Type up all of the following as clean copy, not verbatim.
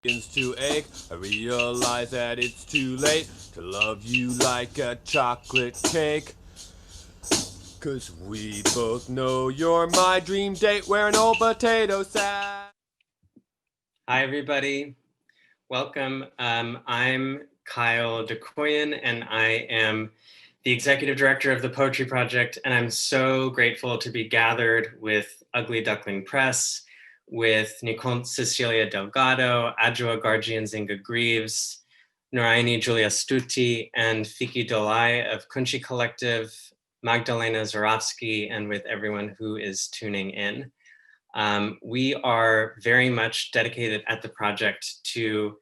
Begins to ache. I realize that it's too late to love you like a chocolate cake. 'Cause we both know you're my dream date wearing old potato sack. Hi, everybody. Welcome. I'm Kyle DeCoyan, and I am the Executive Director of the Poetry Project, and I'm so grateful to be gathered with Ugly Duckling Presse, with Nicole Cecilia Delgado, Adjua Gargi Nzinga Greaves, Nuraini Juliastuti, and Fiky Daulay of KUNCI Collective, Magdalena Zurawski, and with everyone who is tuning in. We are very much dedicated at the project to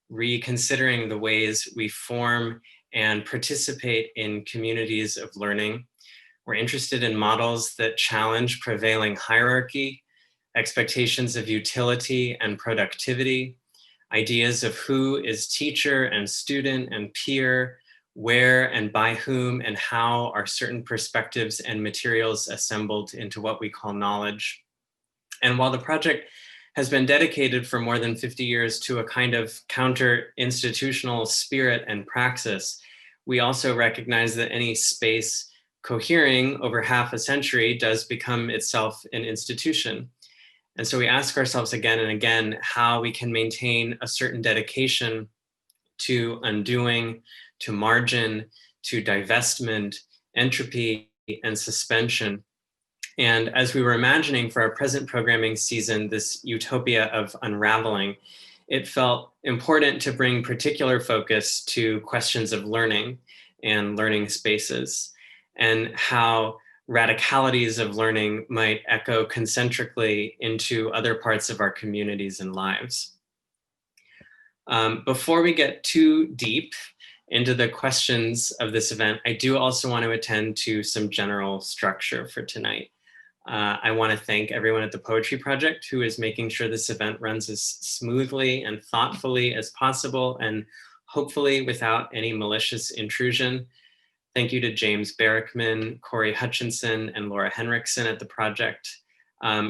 reconsidering the ways we form and participate in communities of learning. We're interested in models that challenge prevailing hierarchy, expectations of utility and productivity, ideas of who is teacher and student and peer, where and by whom and how are certain perspectives and materials assembled into what we call knowledge. And while the project has been dedicated for more than 50 years to a kind of counter-institutional spirit and praxis, we also recognize that any space cohering over half a century does become itself an institution. And so we ask ourselves again and again how we can maintain a certain dedication to undoing, to margin, to divestment, entropy, and suspension. And as we were imagining for our present programming season, this utopia of unraveling, it felt important to bring particular focus to questions of learning and learning spaces, and how radicalities of learning might echo concentrically into other parts of our communities and lives. Before we get too deep into the questions of this event, I do also want to attend to some general structure for tonight. I want to thank everyone at the Poetry Project who is making sure this event runs as smoothly and thoughtfully as possible, and hopefully without any malicious intrusion. Thank you to James Barrickman, Corey Hutchinson, and Laura Henriksen at the project.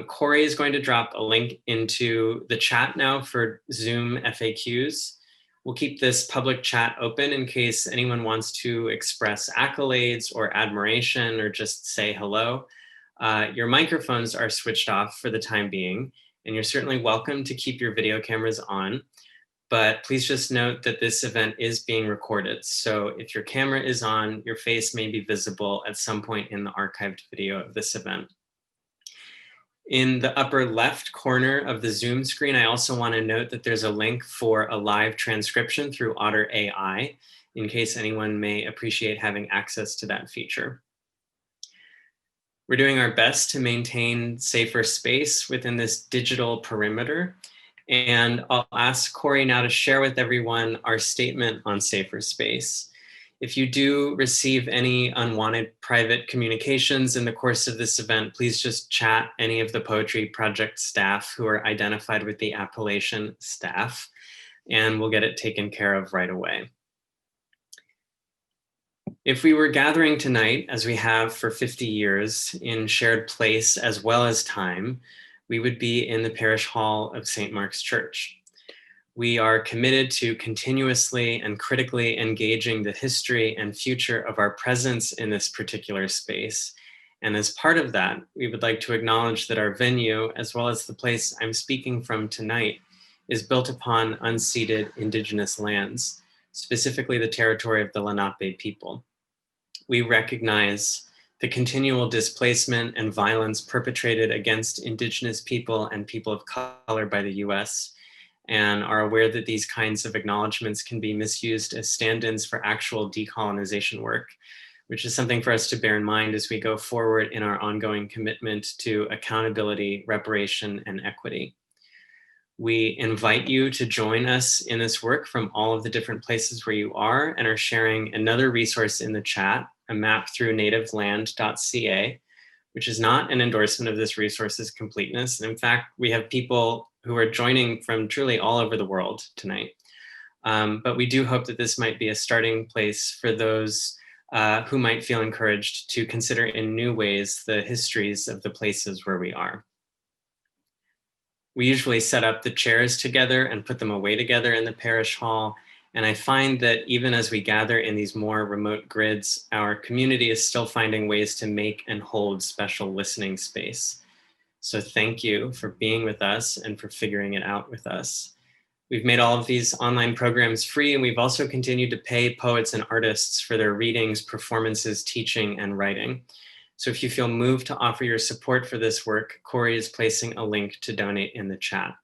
Corey is going to drop a link into the chat now for Zoom FAQs. We'll keep this public chat open in case anyone wants to express accolades or admiration or just say hello. Your microphones are switched off for the time being, and you're certainly welcome to keep your video cameras on, but please just note that this event is being recorded. So if your camera is on, your face may be visible at some point in the archived video of this event. In the upper left corner of the Zoom screen, I also want to note that there's a link for a live transcription through Otter AI, in case anyone may appreciate having access to that feature. We're doing our best to maintain safer space within this digital perimeter. And I'll ask Corey now to share with everyone our statement on safer space. If you do receive any unwanted private communications in the course of this event, please just chat any of the Poetry Project staff who are identified with the appellation staff, and we'll get it taken care of right away. If we were gathering tonight, as we have for 50 years, in shared place as well as time, we would be in the parish hall of St. Mark's Church. We are committed to continuously and critically engaging the history and future of our presence in this particular space. And as part of that, we would like to acknowledge that our venue, as well as the place I'm speaking from tonight, is built upon unceded Indigenous lands, specifically the territory of the Lenape people. We recognize the continual displacement and violence perpetrated against Indigenous people and people of color by the US, and are aware that these kinds of acknowledgements can be misused as stand-ins for actual decolonization work, which is something for us to bear in mind as we go forward in our ongoing commitment to accountability, reparation, and equity. We invite you to join us in this work from all of the different places where you are, and are sharing another resource in the chat, a map through nativeland.ca, which is not an endorsement of this resource's completeness. And in fact, we have people who are joining from truly all over the world tonight. But we do hope that this might be a starting place for those who might feel encouraged to consider in new ways the histories of the places where we are. We usually set up the chairs together and put them away together in the parish hall. And I find that even as we gather in these more remote grids, our community is still finding ways to make and hold special listening space. So thank you for being with us and for figuring it out with us. We've made all of these online programs free, and we've also continued to pay poets and artists for their readings, performances, teaching, and writing. So if you feel moved to offer your support for this work, Corey is placing a link to donate in the chat.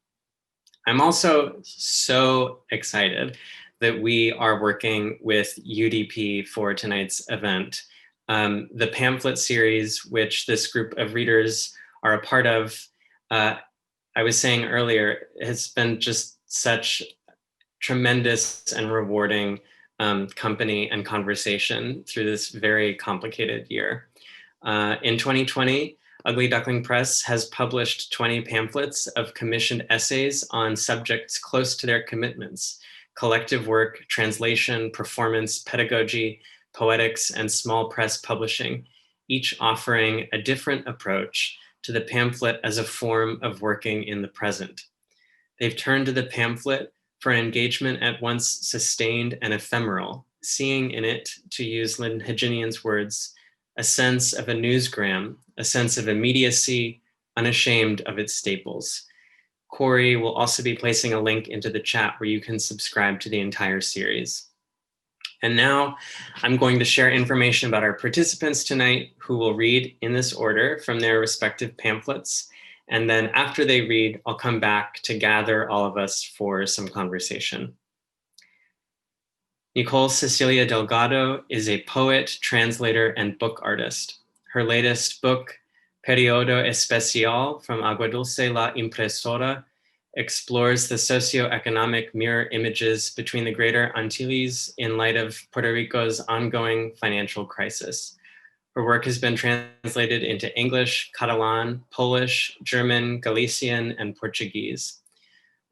I'm also so excited that we are working with UDP for tonight's event. The pamphlet series, which this group of readers are a part of, I was saying earlier, has been just such tremendous and rewarding company and conversation through this very complicated year. In 2020, Ugly Duckling Presse has published 20 pamphlets of commissioned essays on subjects close to their commitments: collective work, translation, performance, pedagogy, poetics, and small press publishing, each offering a different approach to the pamphlet as a form of working in the present. They've turned to the pamphlet for an engagement at once sustained and ephemeral, seeing in it, to use Lynn Heginian's words, a sense of a newsgram, a sense of immediacy, unashamed of its staples. Corey will also be placing a link into the chat where you can subscribe to the entire series. And now I'm going to share information about our participants tonight, who will read in this order from their respective pamphlets. And then after they read, I'll come back to gather all of us for some conversation. Nicole Cecilia Delgado is a poet, translator, and book artist. Her latest book, Periodo Especial, from Agua Dulce la Impresora, explores the socioeconomic mirror images between the Greater Antilles in light of Puerto Rico's ongoing financial crisis. Her work has been translated into English, Catalan, Polish, German, Galician, and Portuguese.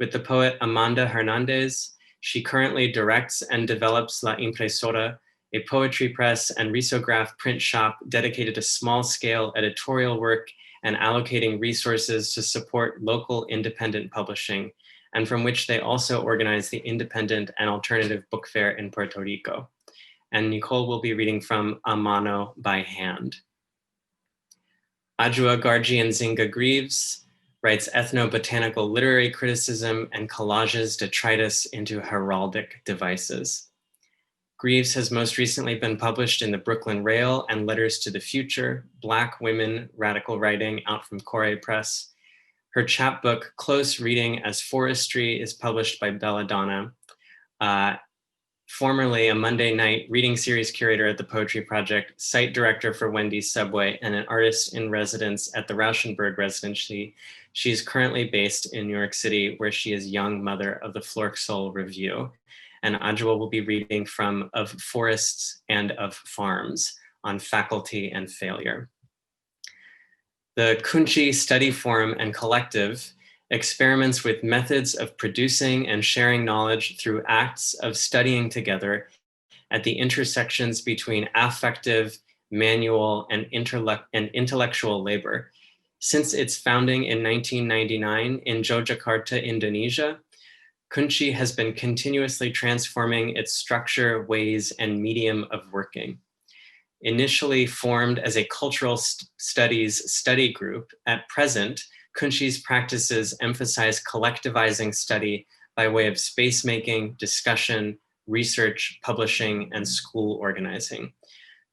With the poet Amanda Hernandez, she currently directs and develops La Impresora, a poetry press and risograph print shop dedicated to small-scale editorial work and allocating resources to support local independent publishing, and from which they also organize the Independent and Alternative Book Fair in Puerto Rico. And Nicole will be reading from A Mano by hand. Adjua Gargi Nzinga Greaves writes ethnobotanical literary criticism and collages detritus into heraldic devices. Greaves has most recently been published in the Brooklyn Rail and Letters to the Future, Black Women Radical Writing, out from Corey Press. Her chapbook, Close Reading as Forestry, is published by Belladonna. Formerly a Monday night reading series curator at the Poetry Project, site director for Wendy's Subway, and an artist in residence at the Rauschenberg Residency, she is currently based in New York City, where she is young mother of the Florksol Review. And Adjua will be reading from Of Forests and of Farms on faculty and failure. The KUNCI Study Forum and Collective experiments with methods of producing and sharing knowledge through acts of studying together at the intersections between affective, manual, and intellectual labor. Since its founding in 1999 in Yogyakarta, Indonesia, KUNCI has been continuously transforming its structure, ways, and medium of working. Initially formed as a cultural studies study group, at present, KUNCI's practices emphasize collectivizing study by way of space-making, discussion, research, publishing, and school organizing.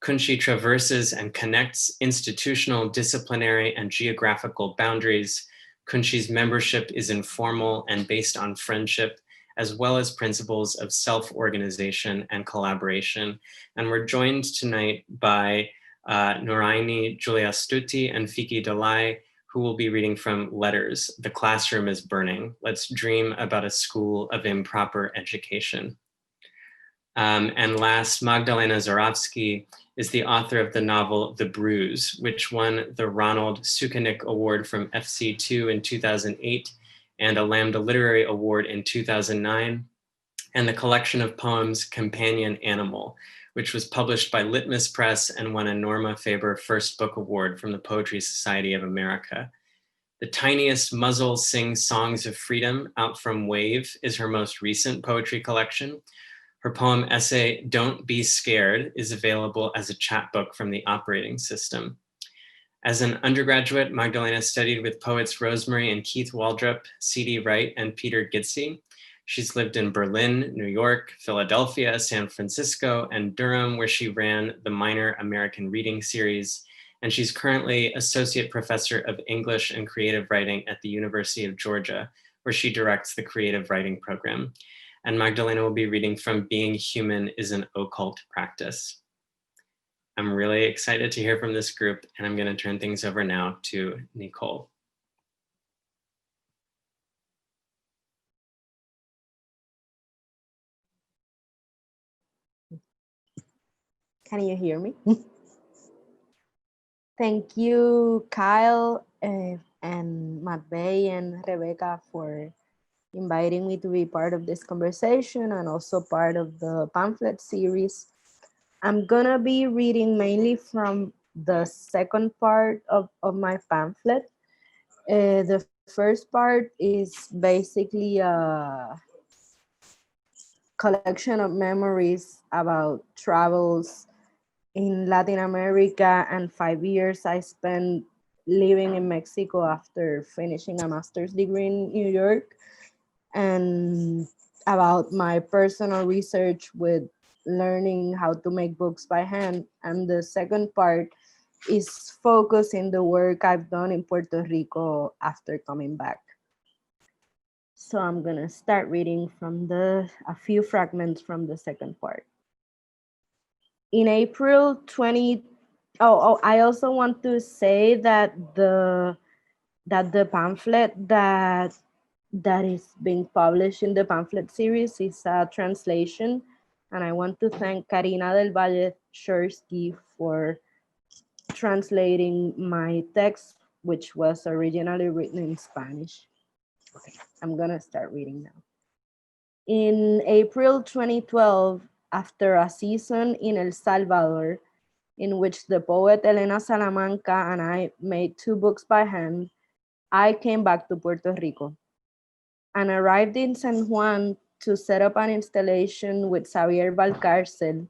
KUNCI traverses and connects institutional, disciplinary, and geographical boundaries. KUNCI's membership is informal and based on friendship, as well as principles of self-organization and collaboration. And we're joined tonight by Nuraini, Juliastuti, and Fiky Daulay, who will be reading from Letters, The Classroom is Burning. Let's Dream About a School of Improper Education. And last, Magdalena Zurawski is the author of the novel The Bruise, which won the Ronald Sukanik Award from FC2 in 2008 and a Lambda Literary Award in 2009, and the collection of poems Companion Animal, which was published by Litmus Press and won a Norma Faber First Book Award from the Poetry Society of America. The Tiniest Muzzle Sings Songs of Freedom, out from Wave, is her most recent poetry collection. Her poem essay, Don't Be Scared, is available as a chapbook from the operating system. As an undergraduate, Magdalena studied with poets Rosemary and Keith Waldrop, C.D. Wright, and Peter Gitsy. She's lived in Berlin, New York, Philadelphia, San Francisco, and Durham, where she ran the Minor American Reading Series. And she's currently Associate Professor of English and Creative Writing at the University of Georgia, where she directs the Creative Writing Program. And Magdalena will be reading from Being Human is an Occult Practice. I'm really excited to hear from this group, and I'm going to turn things over now to Nicole. Can you hear me? Thank you, Kyle, and Matbey and Rebecca for inviting me to be part of this conversation and also part of the pamphlet series. I'm gonna be reading mainly from the second part of my pamphlet. The first part is basically a collection of memories about travels in Latin America and 5 years I spent living in Mexico after finishing a master's degree in New York, and about my personal research with learning how to make books by hand. And the second part is focused in the work I've done in Puerto Rico after coming back. So I'm gonna start reading from a few fragments from the second part. In April 20, I also want to say that the pamphlet that is being published in the pamphlet series is a translation, and I want to thank Karina del Valle Shersky for translating my text, which was originally written in Spanish. Okay, I'm gonna start reading now. In April 2012, after a season in El Salvador, in which the poet Elena Salamanca and I made 2 books by hand, I came back to Puerto Rico and arrived in San Juan to set up an installation with Xavier Valcárcel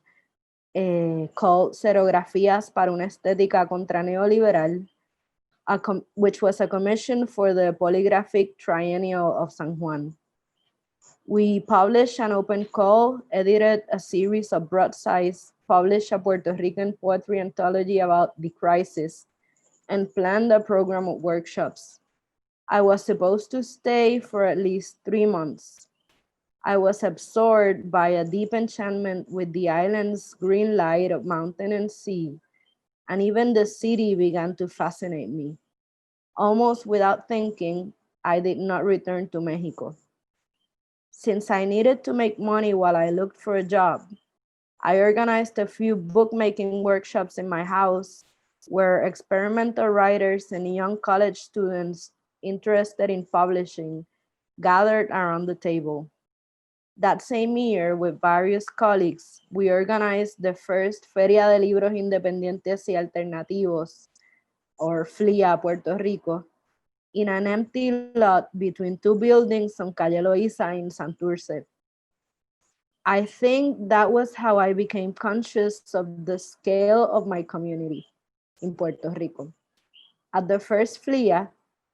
called Xerografías para una estética contra neoliberal, which was a commission for the polygraphic triennial of San Juan. We published an open call, edited a series of broadsides, published a Puerto Rican poetry anthology about the crisis, and planned a program of workshops. I was supposed to stay for at least 3 months. I was absorbed by a deep enchantment with the island's green light of mountain and sea, and even the city began to fascinate me. Almost without thinking, I did not return to Mexico. Since I needed to make money while I looked for a job, I organized a few bookmaking workshops in my house where experimental writers and young college students interested in publishing gathered around the table. That same year, with various colleagues, we organized the first Feria de Libros Independientes y Alternativos, or FLIA Puerto Rico, in an empty lot between 2 buildings on Calle Loíza in Santurce. I think that was how I became conscious of the scale of my community in Puerto Rico. At the first FLIA,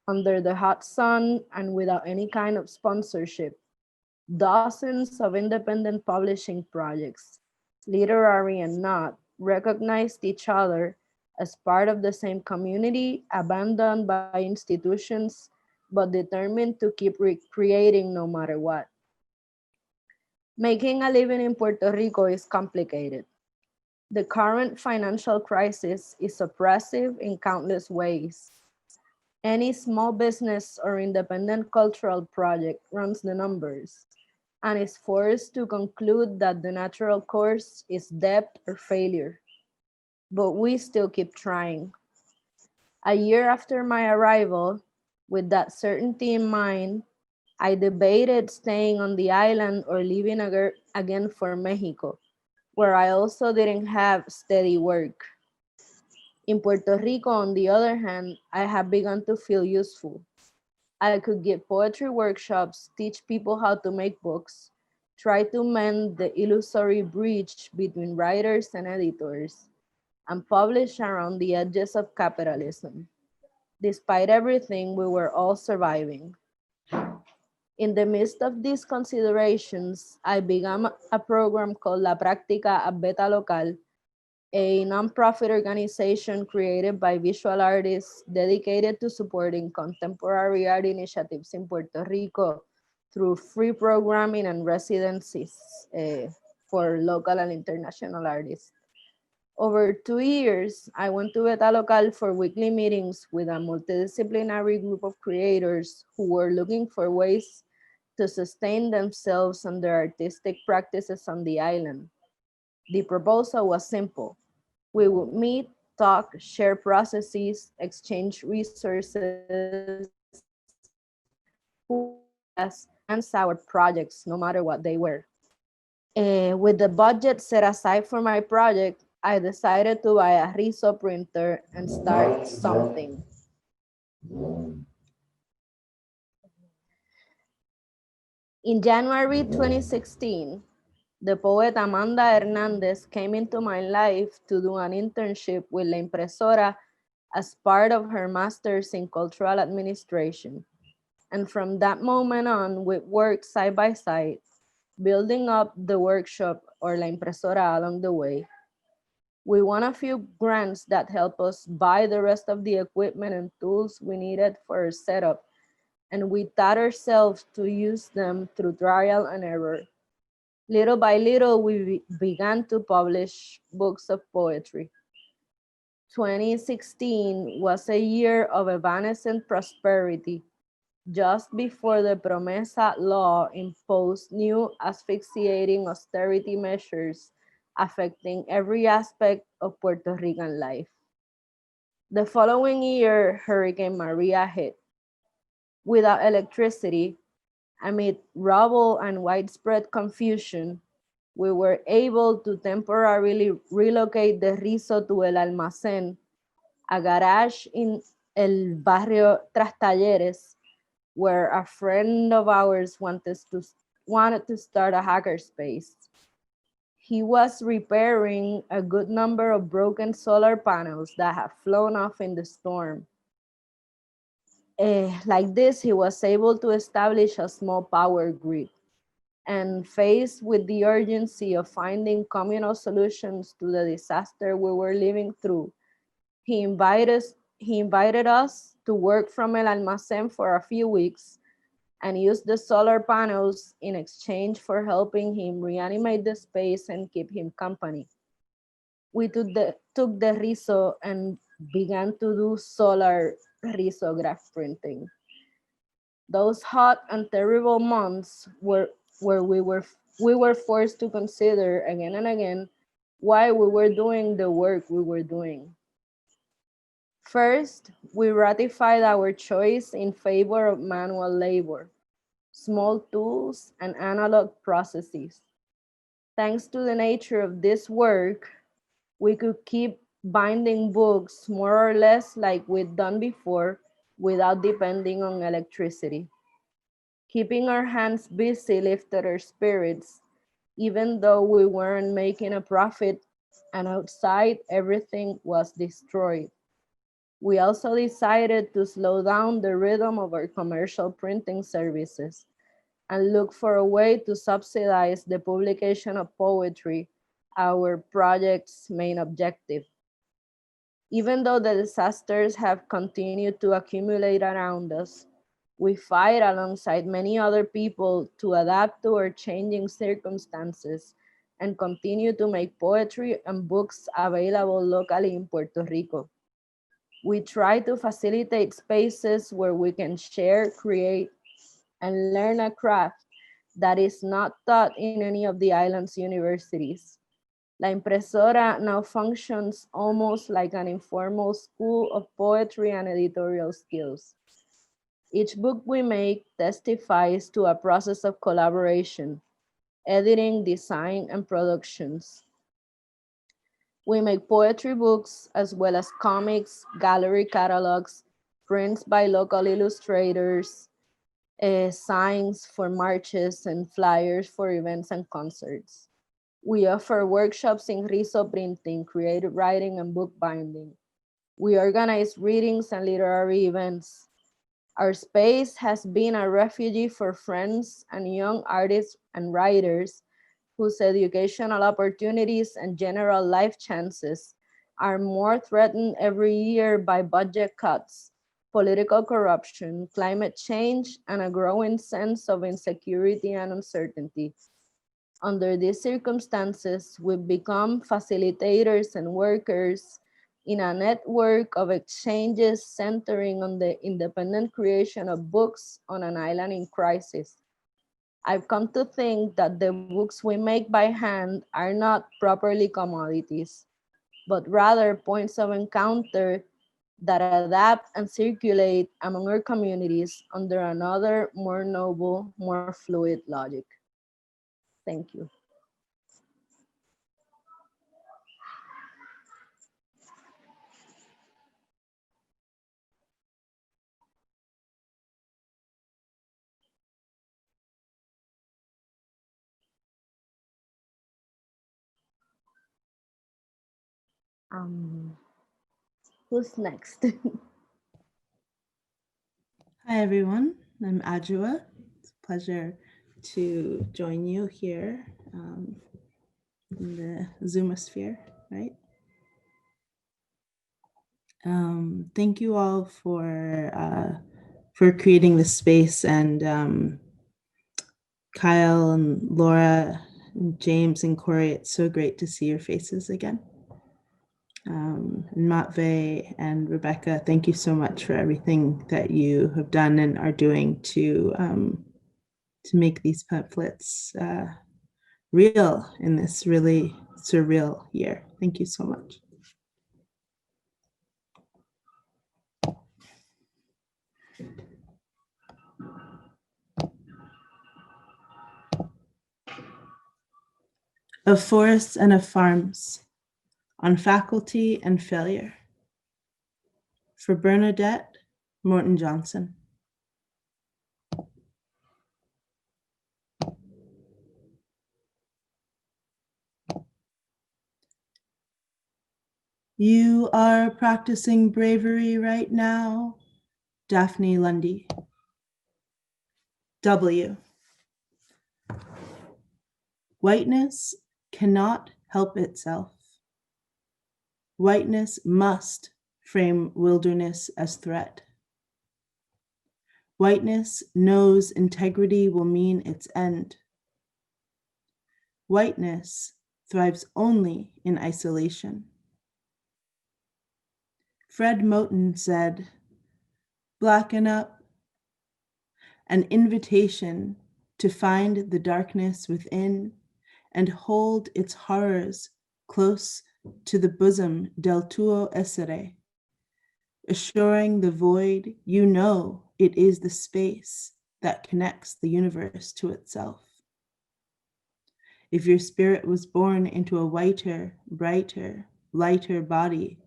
under the hot sun and without any kind of sponsorship, dozens of independent publishing projects, literary and not, recognized each other as part of the same community, abandoned by institutions, but determined to keep recreating no matter what. Making a living in Puerto Rico is complicated. The current financial crisis is oppressive in countless ways. Any small business or independent cultural project runs the numbers and is forced to conclude that the natural course is debt or failure. But we still keep trying. A year after my arrival, with that certainty in mind, I debated staying on the island or leaving again for Mexico, where I also didn't have steady work. In Puerto Rico, on the other hand, I have begun to feel useful. I could give poetry workshops, teach people how to make books, try to mend the illusory bridge between writers and editors, and publish around the edges of capitalism. Despite everything, we were all surviving. In the midst of these considerations, I began a program called La Práctica a Beta Local, a nonprofit organization created by visual artists dedicated to supporting contemporary art initiatives in Puerto Rico through free programming and residencies for local and international artists. Over 2 years, I went to Beta Local for weekly meetings with a multidisciplinary group of creators who were looking for ways to sustain themselves and their artistic practices on the island. The proposal was simple. We would meet, talk, share processes, exchange resources, who finance our projects, no matter what they were. With the budget set aside for my project, I decided to buy a Riso printer and start something. In January 2016, the poet Amanda Hernandez came into my life to do an internship with La Impresora as part of her master's in cultural administration. And from that moment on, we worked side by side, building up the workshop or La Impresora along the way. We won a few grants that helped us buy the rest of the equipment and tools we needed for our setup, and we taught ourselves to use them through trial and error. Little by little, we began to publish books of poetry. 2016 was a year of evanescent prosperity, just before the Promesa law imposed new asphyxiating austerity measures affecting every aspect of Puerto Rican life. The following year, Hurricane Maria hit. Without electricity, amid rubble and widespread confusion, we were able to temporarily relocate the Riso to El Almacén, a garage in El Barrio Tras Talleres, where a friend of ours wanted to start a hackerspace. He was repairing a good number of broken solar panels that had flown off in the storm. Like this, he was able to establish a small power grid. And faced with the urgency of finding communal solutions to the disaster we were living through, he invited us to work from El Almacén for a few weeks and use the solar panels in exchange for helping him reanimate the space and keep him company. We took the Riso and began to do solar risograph printing. Those hot and terrible months were where we were forced to consider again and again why we were doing the work we were doing. First, we ratified our choice in favor of manual labor, small tools, and analog processes. Thanks to the nature of this work, we could keep binding books more or less like we'd done before without depending on electricity. Keeping our hands busy lifted our spirits, even though we weren't making a profit and outside everything was destroyed. We also decided to slow down the rhythm of our commercial printing services and look for a way to subsidize the publication of poetry, our project's main objective. Even though the disasters have continued to accumulate around us, we fight alongside many other people to adapt to our changing circumstances and continue to make poetry and books available locally in Puerto Rico. We try to facilitate spaces where we can share, create, and learn a craft that is not taught in any of the island's universities. La Impresora now functions almost like an informal school of poetry and editorial skills. Each book we make testifies to a process of collaboration, editing, design, and productions. We make poetry books as well as comics, gallery catalogs, prints by local illustrators, signs for marches, and flyers for events and concerts. We offer workshops in riso printing, creative writing, and bookbinding. We organize readings and literary events. Our space has been a refuge for friends and young artists and writers whose educational opportunities and general life chances are more threatened every year by budget cuts, political corruption, climate change, and a growing sense of insecurity and uncertainty. Under these circumstances, we've become facilitators and workers in a network of exchanges centering on the independent creation of books on an island in crisis. I've come to think that the books we make by hand are not properly commodities, but rather points of encounter that adapt and circulate among our communities under another, more noble, more fluid logic. Thank you. Who's next? Hi, everyone. I'm Adjua. It's a pleasure to join you here in the Zoomosphere, right? Thank you all for creating this space, and Kyle and Laura and James and Corey. It's so great to see your faces again. Matve and Rebecca, thank you so much for everything that you have done and are doing to make these pamphlets real in this really surreal year. Thank you so much. Of forests and of farms, on faculty and failure. For Bernadette Morton Johnson. You are practicing bravery right now, Daphne Lundy. W. Whiteness cannot help itself. Whiteness must frame wilderness as threat. Whiteness knows integrity will mean its end. Whiteness thrives only in isolation. Fred Moten said, "Blacken up," an invitation to find the darkness within and hold its horrors close to the bosom del tuo essere, assuring the void you know it is the space that connects the universe to itself. If your spirit was born into a whiter, brighter, lighter body,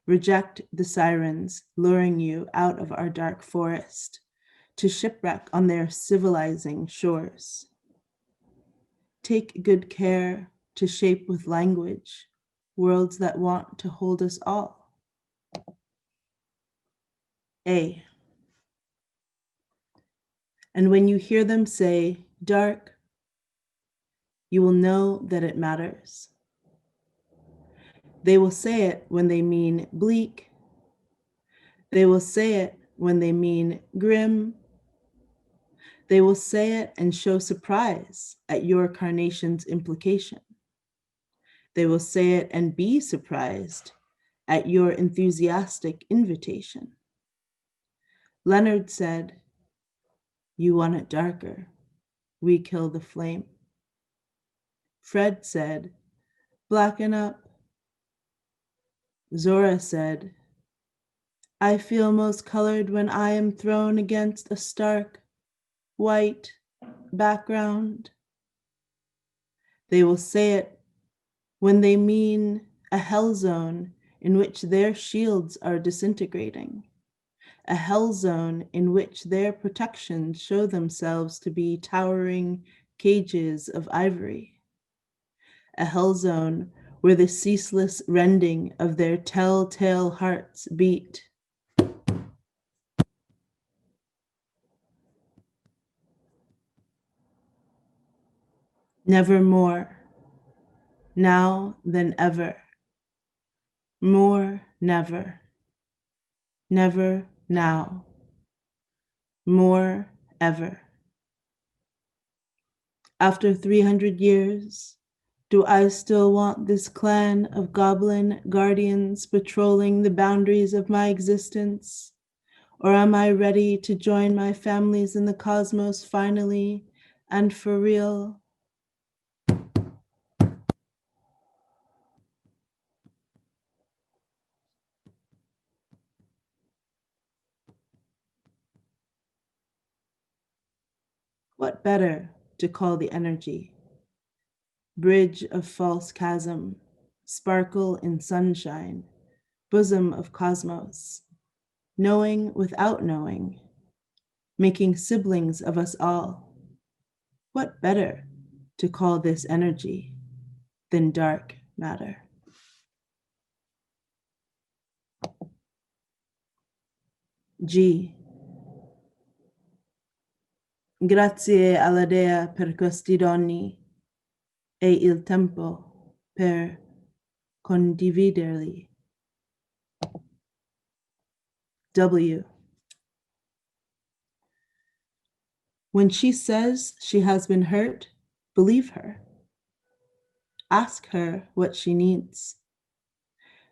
reject the sirens luring you out of our dark forest to shipwreck on their civilizing shores. Take good care to shape with language worlds that want to hold us all. A. And when you hear them say dark, you will know that it matters. They will say it when they mean bleak. They will say it when they mean grim. They will say it and show surprise at your carnation's implication. They will say it and be surprised at your enthusiastic invitation. Leonard said, "You want it darker, we kill the flame." Fred said, "Blacken up." Zora said, "I feel most colored when I am thrown against a stark, white background." They will say it when they mean a hell zone in which their shields are disintegrating, a hell zone in which their protections show themselves to be towering cages of ivory, a hell zone where the ceaseless rending of their telltale hearts beat. Never more, now than ever, more never, never now, more ever. After 300 years, do I still want this clan of goblin guardians patrolling the boundaries of my existence? Or am I ready to join my families in the cosmos finally and for real? What better to call the energy? Bridge of false chasm, sparkle in sunshine, bosom of cosmos, knowing without knowing, making siblings of us all. What better to call this energy than dark matter? G. Grazie alla Dea per questi doni e il tempo per condividerli. W. When she says she has been hurt, believe her. Ask her what she needs.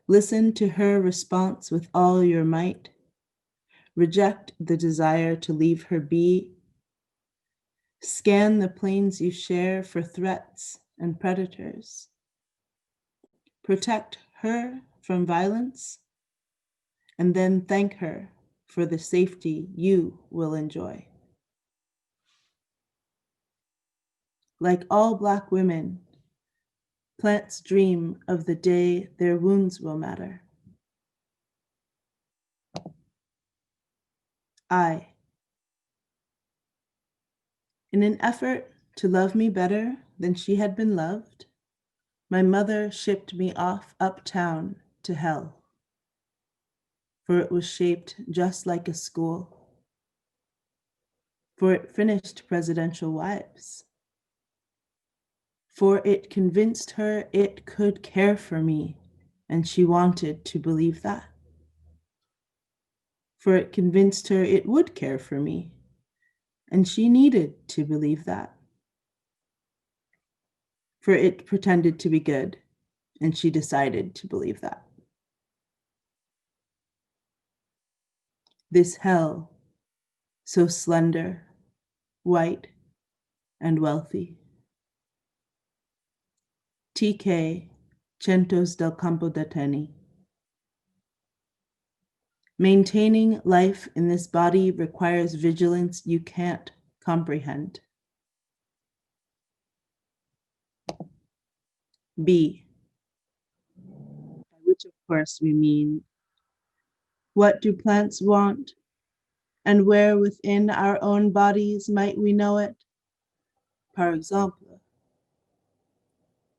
Listen to her response with all your might. Reject the desire to leave her be. Scan the planes you share for threats and predators. Protect her from violence, and then thank her for the safety you will enjoy. Like all Black women, plants dream of the day their wounds will matter. I. In an effort to love me better than she had been loved, my mother shipped me off uptown to hell, for it was shaped just like a school, for it finished presidential wives, for it convinced her it could care for me, and she wanted to believe that. For it convinced her it would care for me, and she needed to believe that. For it pretended to be good, and she decided to believe that. This hell, so slender, white, and wealthy. TK Centos del Campo de Teni. Maintaining life in this body requires vigilance you can't comprehend. B, by which of course we mean, what do plants want, and where within our own bodies might we know it? Par exemple,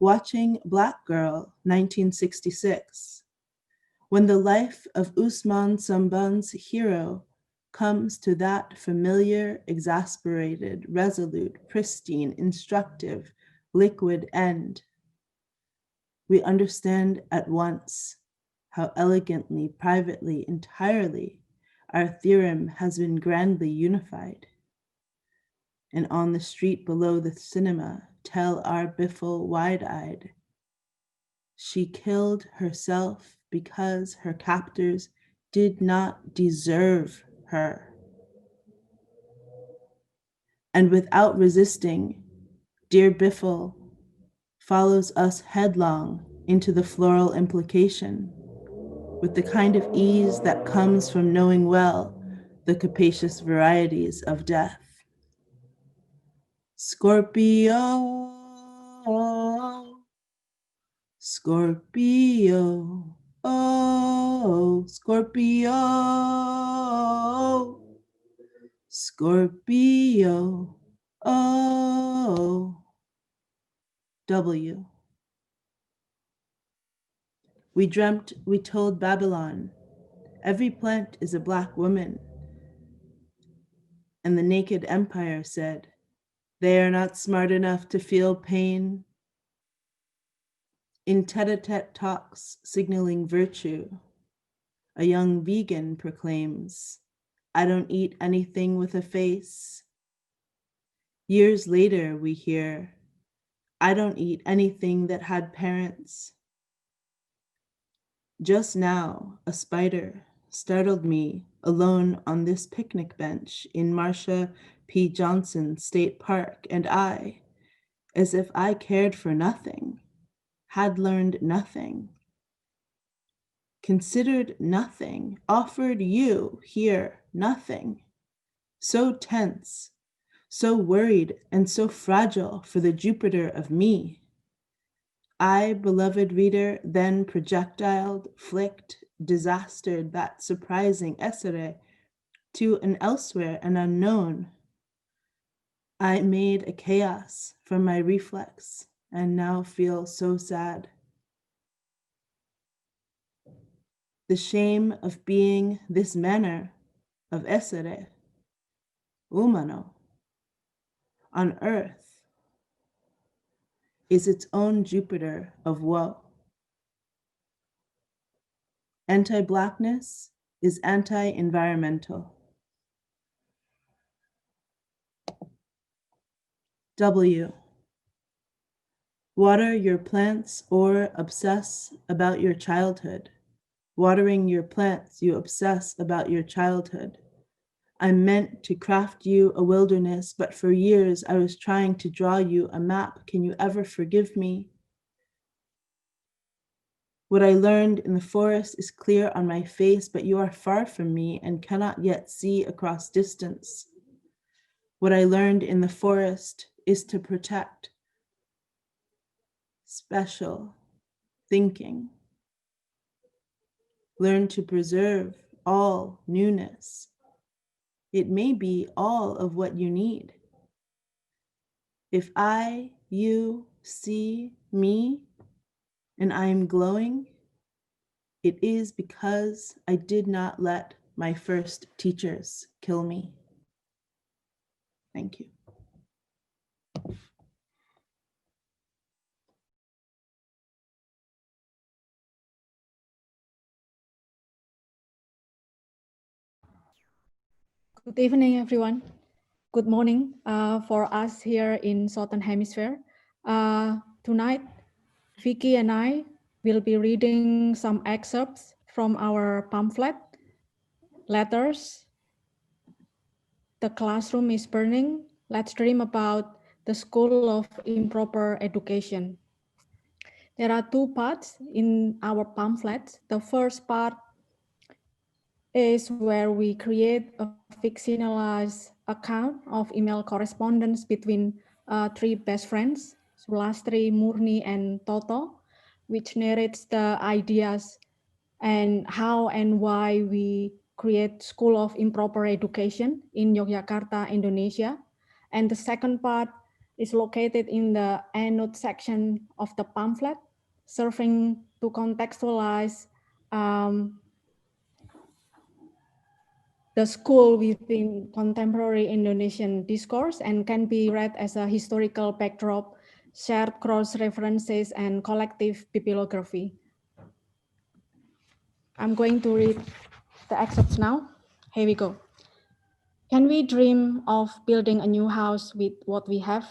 watching Black Girl, 1966, when the life of Usman Samban's hero comes to that familiar, exasperated, resolute, pristine, instructive, liquid end, we understand at once how elegantly, privately, entirely, our theorem has been grandly unified. And on the street below the cinema, tell our biffle wide-eyed, she killed herself because her captors did not deserve her. And without resisting, dear Biffle follows us headlong into the floral implication with the kind of ease that comes from knowing well the capacious varieties of death. Scorpio, Scorpio, oh, Scorpio, Scorpio, oh, W. We dreamt, we told Babylon, every plant is a black woman. And the naked empire said, they are not smart enough to feel pain. In tete-a-tete talks signaling virtue, a young vegan proclaims, I don't eat anything with a face. Years later, we hear, I don't eat anything that had parents. Just now, a spider startled me alone on this picnic bench in Marsha P. Johnson State Park, and I, as if I cared for nothing, had learned nothing, considered nothing, offered you here nothing, so tense, so worried and so fragile for the Jupiter of me. I, beloved reader, then projectiled, flicked, disastered that surprising essere to an elsewhere and unknown. I made a chaos from my reflex and now feel so sad. The shame of being this manner of essere, umano, on earth is its own Jupiter of woe. Anti-Blackness is anti-environmental. W. Water your plants or obsess about your childhood. Watering your plants, you obsess about your childhood. I meant to craft you a wilderness, but for years I was trying to draw you a map. Can you ever forgive me? What I learned in the forest is clear on my face, but you are far from me and cannot yet see across distance. What I learned in the forest is to protect. Special thinking. Learn to preserve all newness. It may be all of what you need. If you see me and I am glowing, it is because I did not let my first teachers kill me. Thank you. Good evening, everyone. Good morning for us here in Southern Hemisphere. Tonight, Fiky and I will be reading some excerpts from our pamphlet, Letters. The Classroom is Burning. Let's Dream About the School of Improper Education. There are two parts in our pamphlet. The first part is where we create a fictionalized account of email correspondence between three best friends, Sulastri, Murni, and Toto, which narrates the ideas and how and why we create School of Improper Education in Yogyakarta, Indonesia. And the second part is located in the endnote section of the pamphlet, serving to contextualize the school within contemporary Indonesian discourse and can be read as a historical backdrop, shared cross-references, and collective bibliography. I'm going to read the excerpts now. Here we go. Can we dream of building a new house with what we have?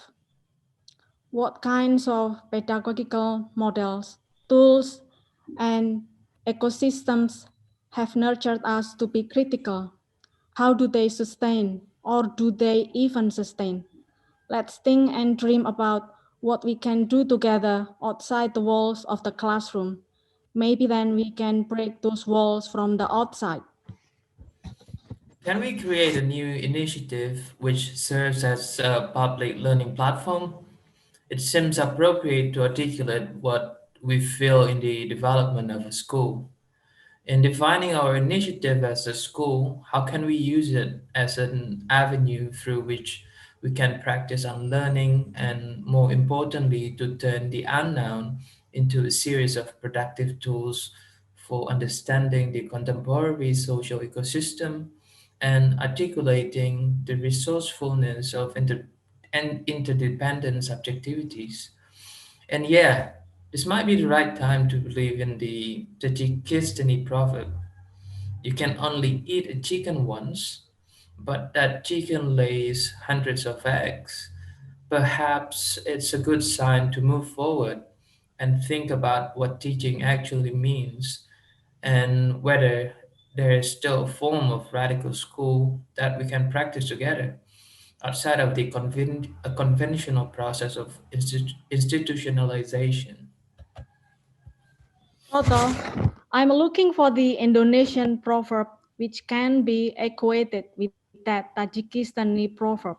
What kinds of pedagogical models, tools, and ecosystems have nurtured us to be critical? How do they sustain, or do they even sustain? Let's think and dream about what we can do together outside the walls of the classroom. Maybe then we can break those walls from the outside. Can we create a new initiative which serves as a public learning platform? It seems appropriate to articulate what we feel in the development of a school. In defining our initiative as a school, how can we use it as an avenue through which we can practice on learning and, more importantly, to turn the unknown into a series of productive tools for understanding the contemporary social ecosystem and articulating the resourcefulness of and interdependent subjectivities? And yeah, this might be the right time to believe in the Tajikistani proverb. You can only eat a chicken once, but that chicken lays hundreds of eggs. Perhaps it's a good sign to move forward and think about what teaching actually means and whether there is still a form of radical school that we can practice together outside of the conventional process of institutionalization. Toto, I'm looking for the Indonesian proverb which can be equated with that Tajikistani proverb.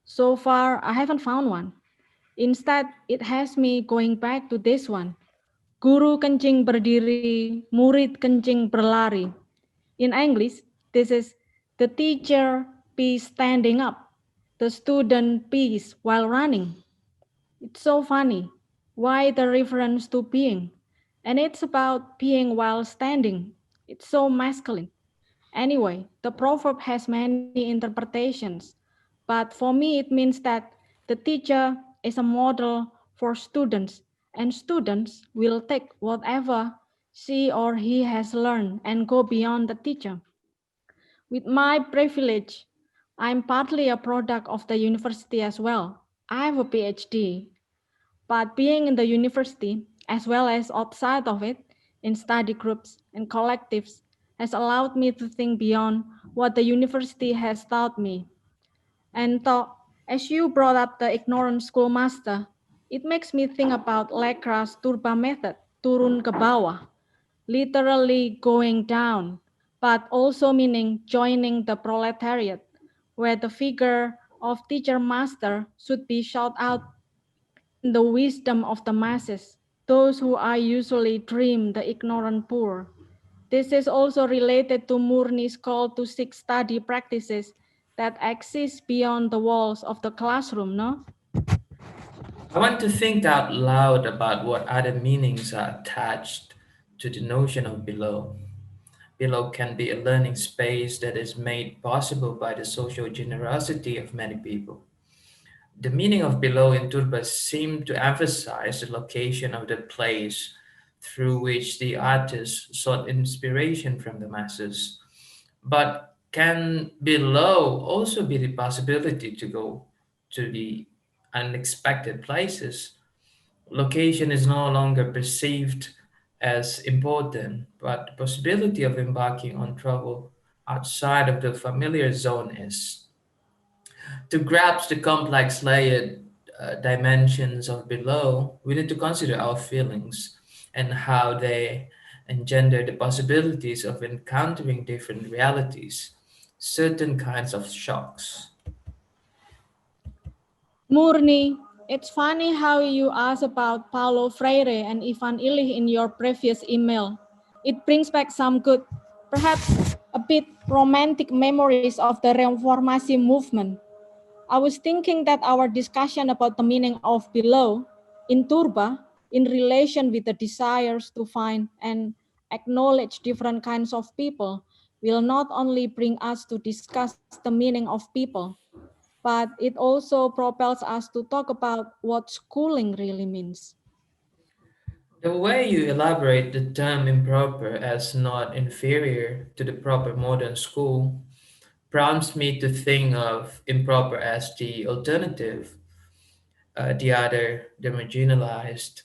So far, I haven't found one. Instead, it has me going back to this one. Guru kencing berdiri, murid kencing berlari. In English, this is the teacher pees standing up, the student pees while running. It's so funny. Why the reference to peeing? And it's about peeing while standing. It's so masculine. Anyway, the proverb has many interpretations, but for me it means that the teacher is a model for students, and students will take whatever she or he has learned and go beyond the teacher. With my privilege, I'm partly a product of the university as well. I have a PhD, but being in the university, as well as outside of it, in study groups and collectives, has allowed me to think beyond what the university has taught me. And thought, as you brought up the ignorant schoolmaster, it makes me think about Lekra's Turba method, turun ke bawah, literally going down, but also meaning joining the proletariat, where the figure of teacher master should be shout out in the wisdom of the masses, those who are usually dream the ignorant poor. This is also related to Murni's call to seek study practices that exist beyond the walls of the classroom, no? I want to think out loud about what other meanings are attached to the notion of below. Below can be a learning space that is made possible by the social generosity of many people. The meaning of below in Turba seemed to emphasize the location of the place through which the artist sought inspiration from the masses. But can below also be the possibility to go to the unexpected places? Location is no longer perceived as important, but the possibility of embarking on travel outside of the familiar zone is. To grasp the complex layered dimensions of below, we need to consider our feelings and how they engender the possibilities of encountering different realities, certain kinds of shocks. Murni, it's funny how you asked about Paulo Freire and Ivan Illich in your previous email. It brings back some good, perhaps a bit romantic memories of the Reformasi movement. I was thinking that our discussion about the meaning of below in Turba, in relation with the desires to find and acknowledge different kinds of people, will not only bring us to discuss the meaning of people, but it also propels us to talk about what schooling really means. The way you elaborate the term improper as not inferior to the proper modern school prompts me to think of improper as the alternative, the other, the marginalized,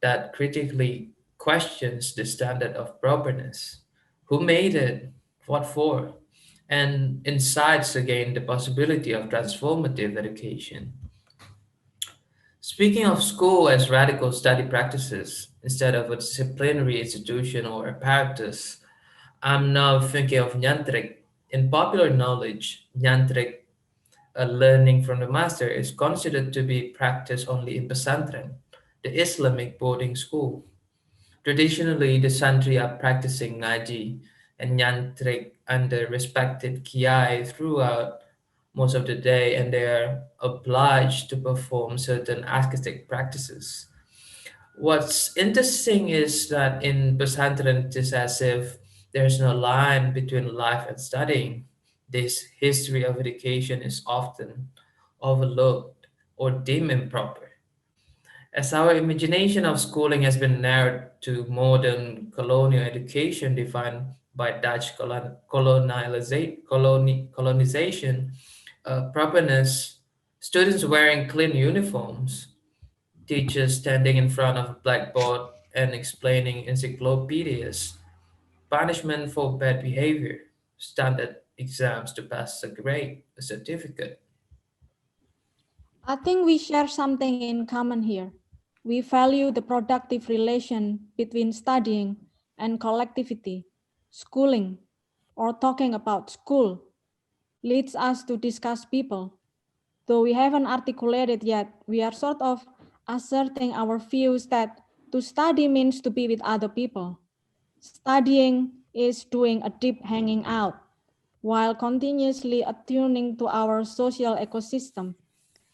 that critically questions the standard of properness. Who made it? What for? And incites again the possibility of transformative education. Speaking of school as radical study practices instead of a disciplinary institution or apparatus, I'm now thinking of Nyantrik. In popular knowledge, Nyantrik, learning from the master, is considered to be practiced only in pesantren, the Islamic boarding school. Traditionally, the Santri are practicing Ngaji and Nyantrik under respected Kiai throughout most of the day, and they are obliged to perform certain ascetic practices. What's interesting is that in Pesantren, it is as if there's no line between life and studying. This history of education is often overlooked or deemed improper. As our imagination of schooling has been narrowed to modern colonial education defined by Dutch colonization, properness, students wearing clean uniforms, teachers standing in front of a blackboard and explaining encyclopedias, punishment for bad behavior, standard exams to pass a grade, a certificate. I think we share something in common here. We value the productive relation between studying and collectivity. Schooling, or talking about school, leads us to discuss people. Though we haven't articulated yet, we are sort of asserting our views that to study means to be with other people. Studying is doing a deep hanging out while continuously attuning to our social ecosystem.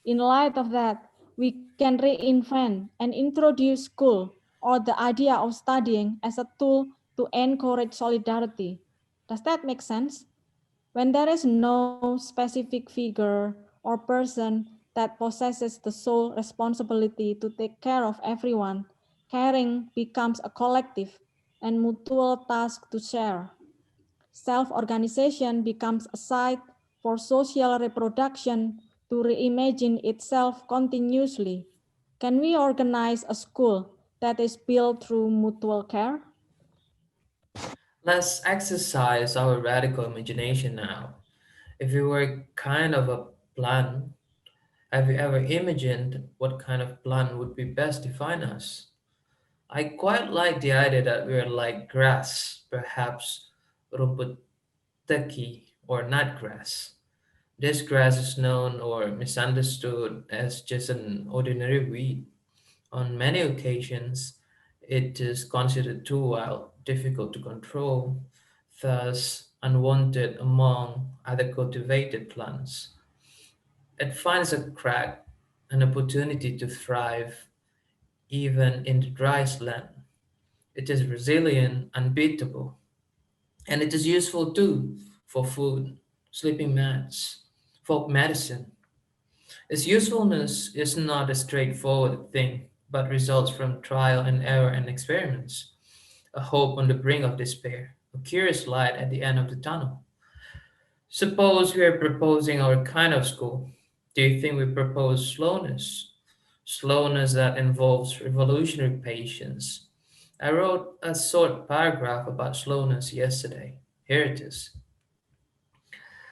In light of that, we can reinvent and introduce school or the idea of studying as a tool to encourage solidarity. Does that make sense? When there is no specific figure or person that possesses the sole responsibility to take care of everyone, caring becomes a collective and mutual task to share. Self-organization becomes a site for social reproduction to reimagine itself continuously. Can we organize a school that is built through mutual care? Let's exercise our radical imagination now. If we were kind of a plan, have you ever imagined what kind of plan would be best define us? I quite like the idea that we are like grass, perhaps rumput teki or nut grass. This grass is known or misunderstood as just an ordinary weed. On many occasions, it is considered too wild, difficult to control, thus unwanted among other cultivated plants. It finds a crack, an opportunity to thrive even in the driest land. It is resilient, unbeatable, and it is useful too for food, sleeping mats, folk medicine. Its usefulness is not a straightforward thing, but results from trial and error and experiments, a hope on the brink of despair, a curious light at the end of the tunnel. Suppose we are proposing our kind of school. Do you think we propose slowness? Slowness that involves revolutionary patience. I wrote a short paragraph about slowness yesterday. Here it is.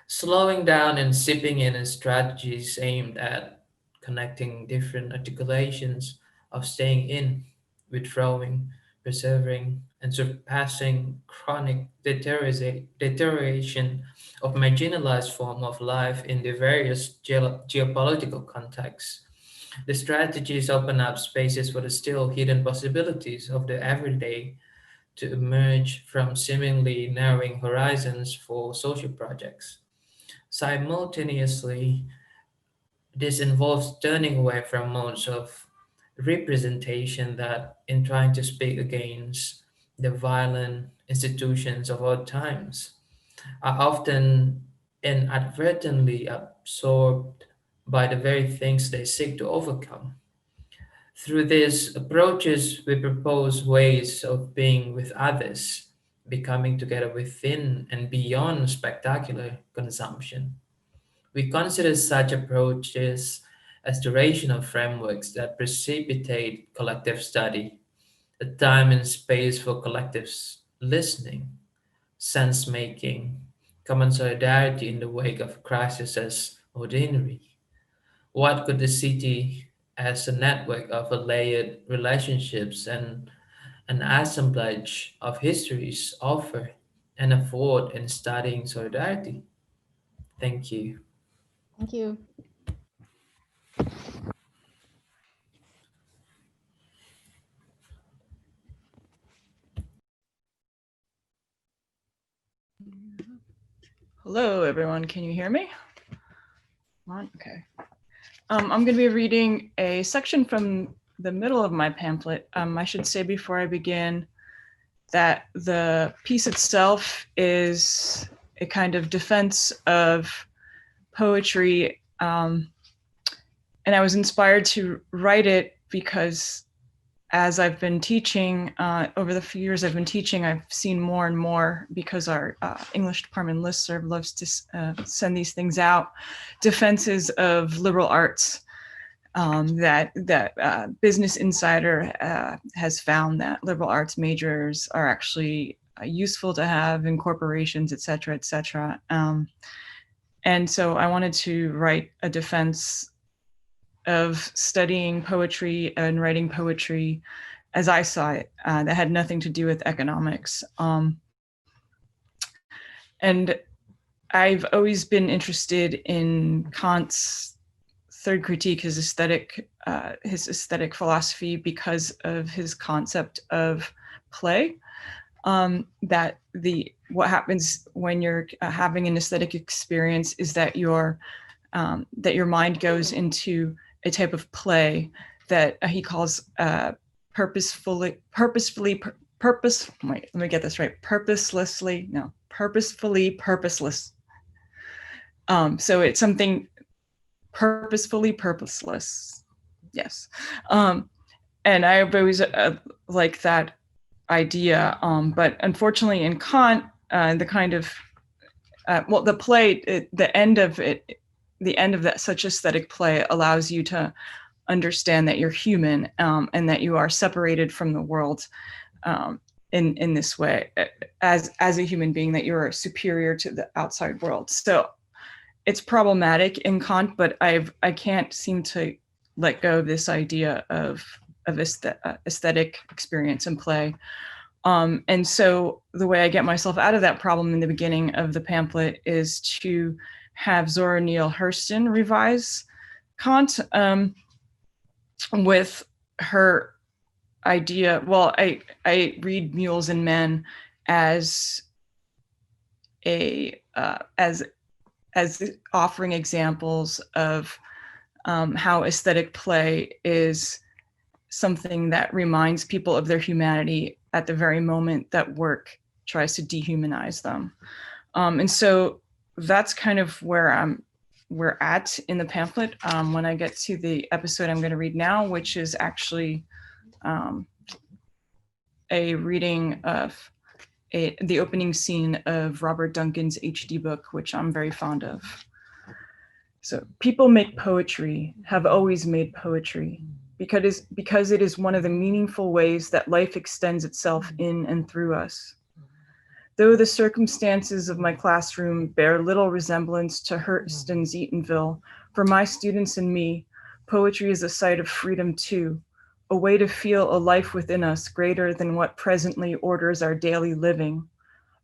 Slowing down and sipping in is strategies aimed at connecting different articulations of staying in, withdrawing, persevering, and surpassing chronic deterioration of marginalized form of life in the various geopolitical contexts. The strategies open up spaces for the still hidden possibilities of the everyday to emerge from seemingly narrowing horizons for social projects. Simultaneously, this involves turning away from modes of representation that, in trying to speak against the violent institutions of our times, are often inadvertently absorbed by the very things they seek to overcome. Through these approaches, we propose ways of being with others, becoming together within and beyond spectacular consumption. We consider such approaches as durational frameworks that precipitate collective study, a time and space for collective listening, sense making, common solidarity in the wake of crisis as ordinary. What could the city, as a network of layered relationships and an assemblage of histories, offer and afford in studying solidarity? Thank you. Thank you. Hello, everyone. Can you hear me? On? Okay. I'm going to be reading a section from the middle of my pamphlet. I should say before I begin that the piece itself is a kind of defense of poetry. And I was inspired to write it because as I've been teaching, over the few years I've been teaching, I've seen more and more, because our English department listserv loves to send these things out, defenses of liberal arts, that Business Insider has found that liberal arts majors are actually useful to have in corporations, et cetera, et cetera. And so I wanted to write a defense of studying poetry and writing poetry as I saw it, that had nothing to do with economics. And I've always been interested in Kant's third critique, his aesthetic philosophy, because of his concept of play. That what happens when you're having an aesthetic experience is that your mind goes into a type of play that he calls purposefully purposeless. So it's something purposefully purposeless. Yes. And I've always liked that idea. But unfortunately in Kant, the kind of, the play, the end of that such aesthetic play allows you to understand that you're human, and that you are separated from the world in this way, as a human being, that you're superior to the outside world. So it's problematic in Kant, but I can't seem to let go of this idea of aesthetic experience and play. And so the way I get myself out of that problem in the beginning of the pamphlet is to have Zora Neale Hurston revise Kant with her idea. Well, I read Mules and Men as offering examples of how aesthetic play is something that reminds people of their humanity at the very moment that work tries to dehumanize them. And so that's kind of where we're at in the pamphlet when I get to the episode I'm going to read now, which is actually a reading of the opening scene of Robert Duncan's HD book, which I'm very fond of. So, people make poetry, have always made poetry, because it is one of the meaningful ways that life extends itself in and through us. Though the circumstances of my classroom bear little resemblance to Hurston's Eatonville, for my students and me, poetry is a site of freedom too, a way to feel a life within us greater than what presently orders our daily living,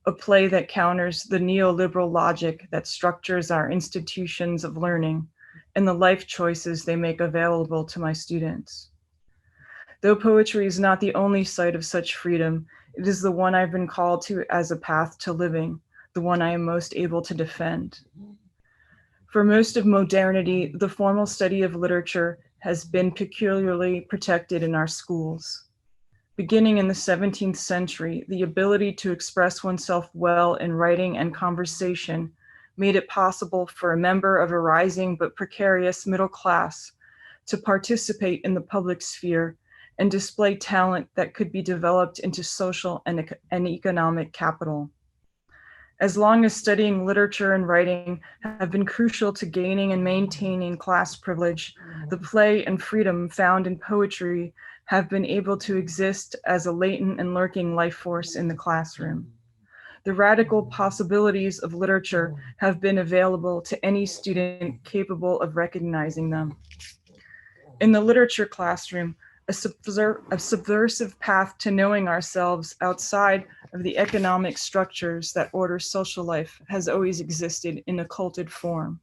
a play that counters the neoliberal logic that structures our institutions of learning and the life choices they make available to my students. Though poetry is not the only site of such freedom, it is the one I've been called to as a path to living, the one I am most able to defend. For most of modernity, the formal study of literature has been peculiarly protected in our schools. Beginning in the 17th century, the ability to express oneself well in writing and conversation made it possible for a member of a rising but precarious middle class to participate in the public sphere and display talent that could be developed into social and economic capital. As long as studying literature and writing have been crucial to gaining and maintaining class privilege, the play and freedom found in poetry have been able to exist as a latent and lurking life force in the classroom. The radical possibilities of literature have been available to any student capable of recognizing them. In the literature classroom, a subversive path to knowing ourselves outside of the economic structures that order social life has always existed in occulted form.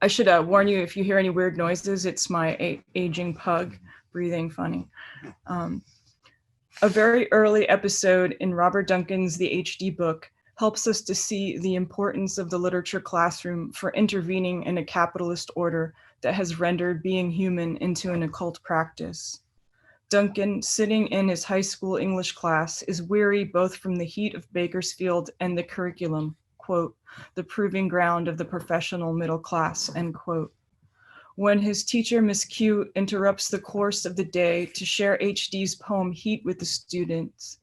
I should warn you, if you hear any weird noises, it's my aging pug breathing funny. A very early episode in Robert Duncan's The HD book helps us to see the importance of the literature classroom for intervening in a capitalist order that has rendered being human into an occult practice. Duncan, sitting in his high school English class, is weary both from the heat of Bakersfield and the curriculum, quote, the proving ground of the professional middle class, end quote. When his teacher, Miss Q, interrupts the course of the day to share HD's poem Heat with the students,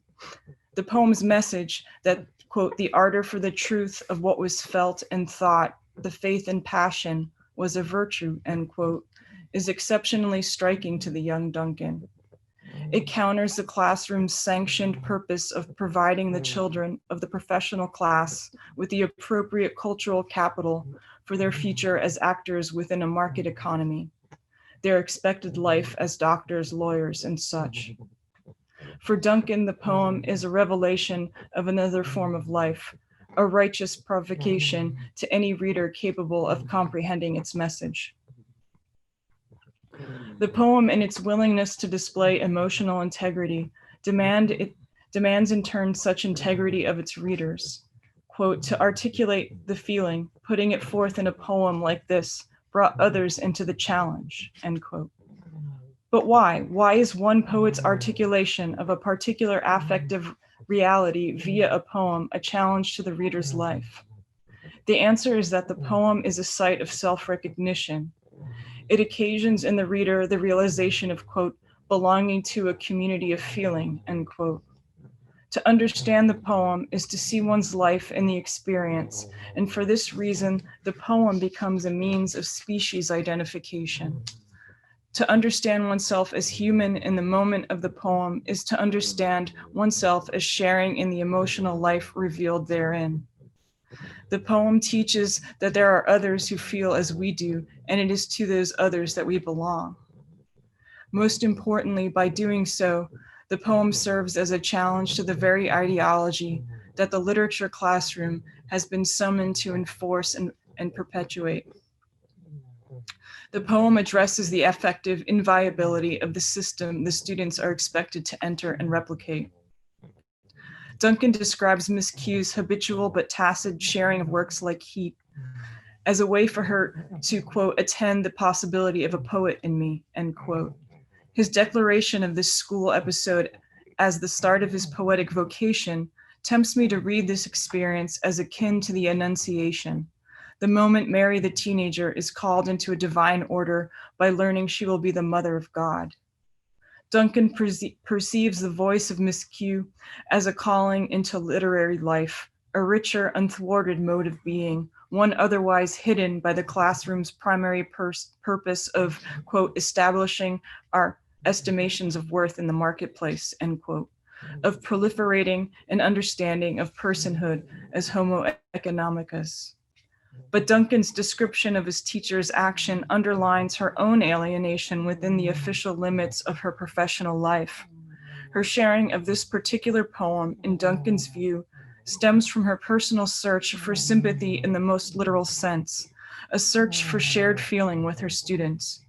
the poem's message that, quote, the ardor for the truth of what was felt and thought, the faith and passion was a virtue, end quote, is exceptionally striking to the young Duncan. It counters the classroom's sanctioned purpose of providing the children of the professional class with the appropriate cultural capital for their future as actors within a market economy, their expected life as doctors, lawyers, and such. For Duncan, the poem is a revelation of another form of life, a righteous provocation to any reader capable of comprehending its message. The poem and its willingness to display emotional integrity demands in turn such integrity of its readers. Quote, to articulate the feeling, putting it forth in a poem like this brought others into the challenge, end quote. But why? Why is one poet's articulation of a particular affective reality via a poem a challenge to the reader's life? The answer is that the poem is a site of self-recognition. It occasions in the reader the realization of, quote, belonging to a community of feeling, end quote. To understand the poem is to see one's life in the experience, and for this reason, the poem becomes a means of species identification. To understand oneself as human in the moment of the poem is to understand oneself as sharing in the emotional life revealed therein. The poem teaches that there are others who feel as we do, and it is to those others that we belong. Most importantly, by doing so, the poem serves as a challenge to the very ideology that the literature classroom has been summoned to enforce and perpetuate. The poem addresses the affective inviolability of the system the students are expected to enter and replicate. Duncan describes Miss Q's habitual but tacit sharing of works like Heat as a way for her to, quote, attend the possibility of a poet in me, end quote. His declaration of this school episode as the start of his poetic vocation tempts me to read this experience as akin to the Annunciation, the moment Mary the teenager is called into a divine order by learning she will be the mother of God. Duncan perceives the voice of Miss Q as a calling into literary life, a richer, unthwarted mode of being, one otherwise hidden by the classroom's primary purpose of, quote, establishing our estimations of worth in the marketplace, end quote, of proliferating an understanding of personhood as homo economicus. But Duncan's description of his teacher's action underlines her own alienation within the official limits of her professional life. Her sharing of this particular poem, in Duncan's view, stems from her personal search for sympathy in the most literal sense, a search for shared feeling with her students.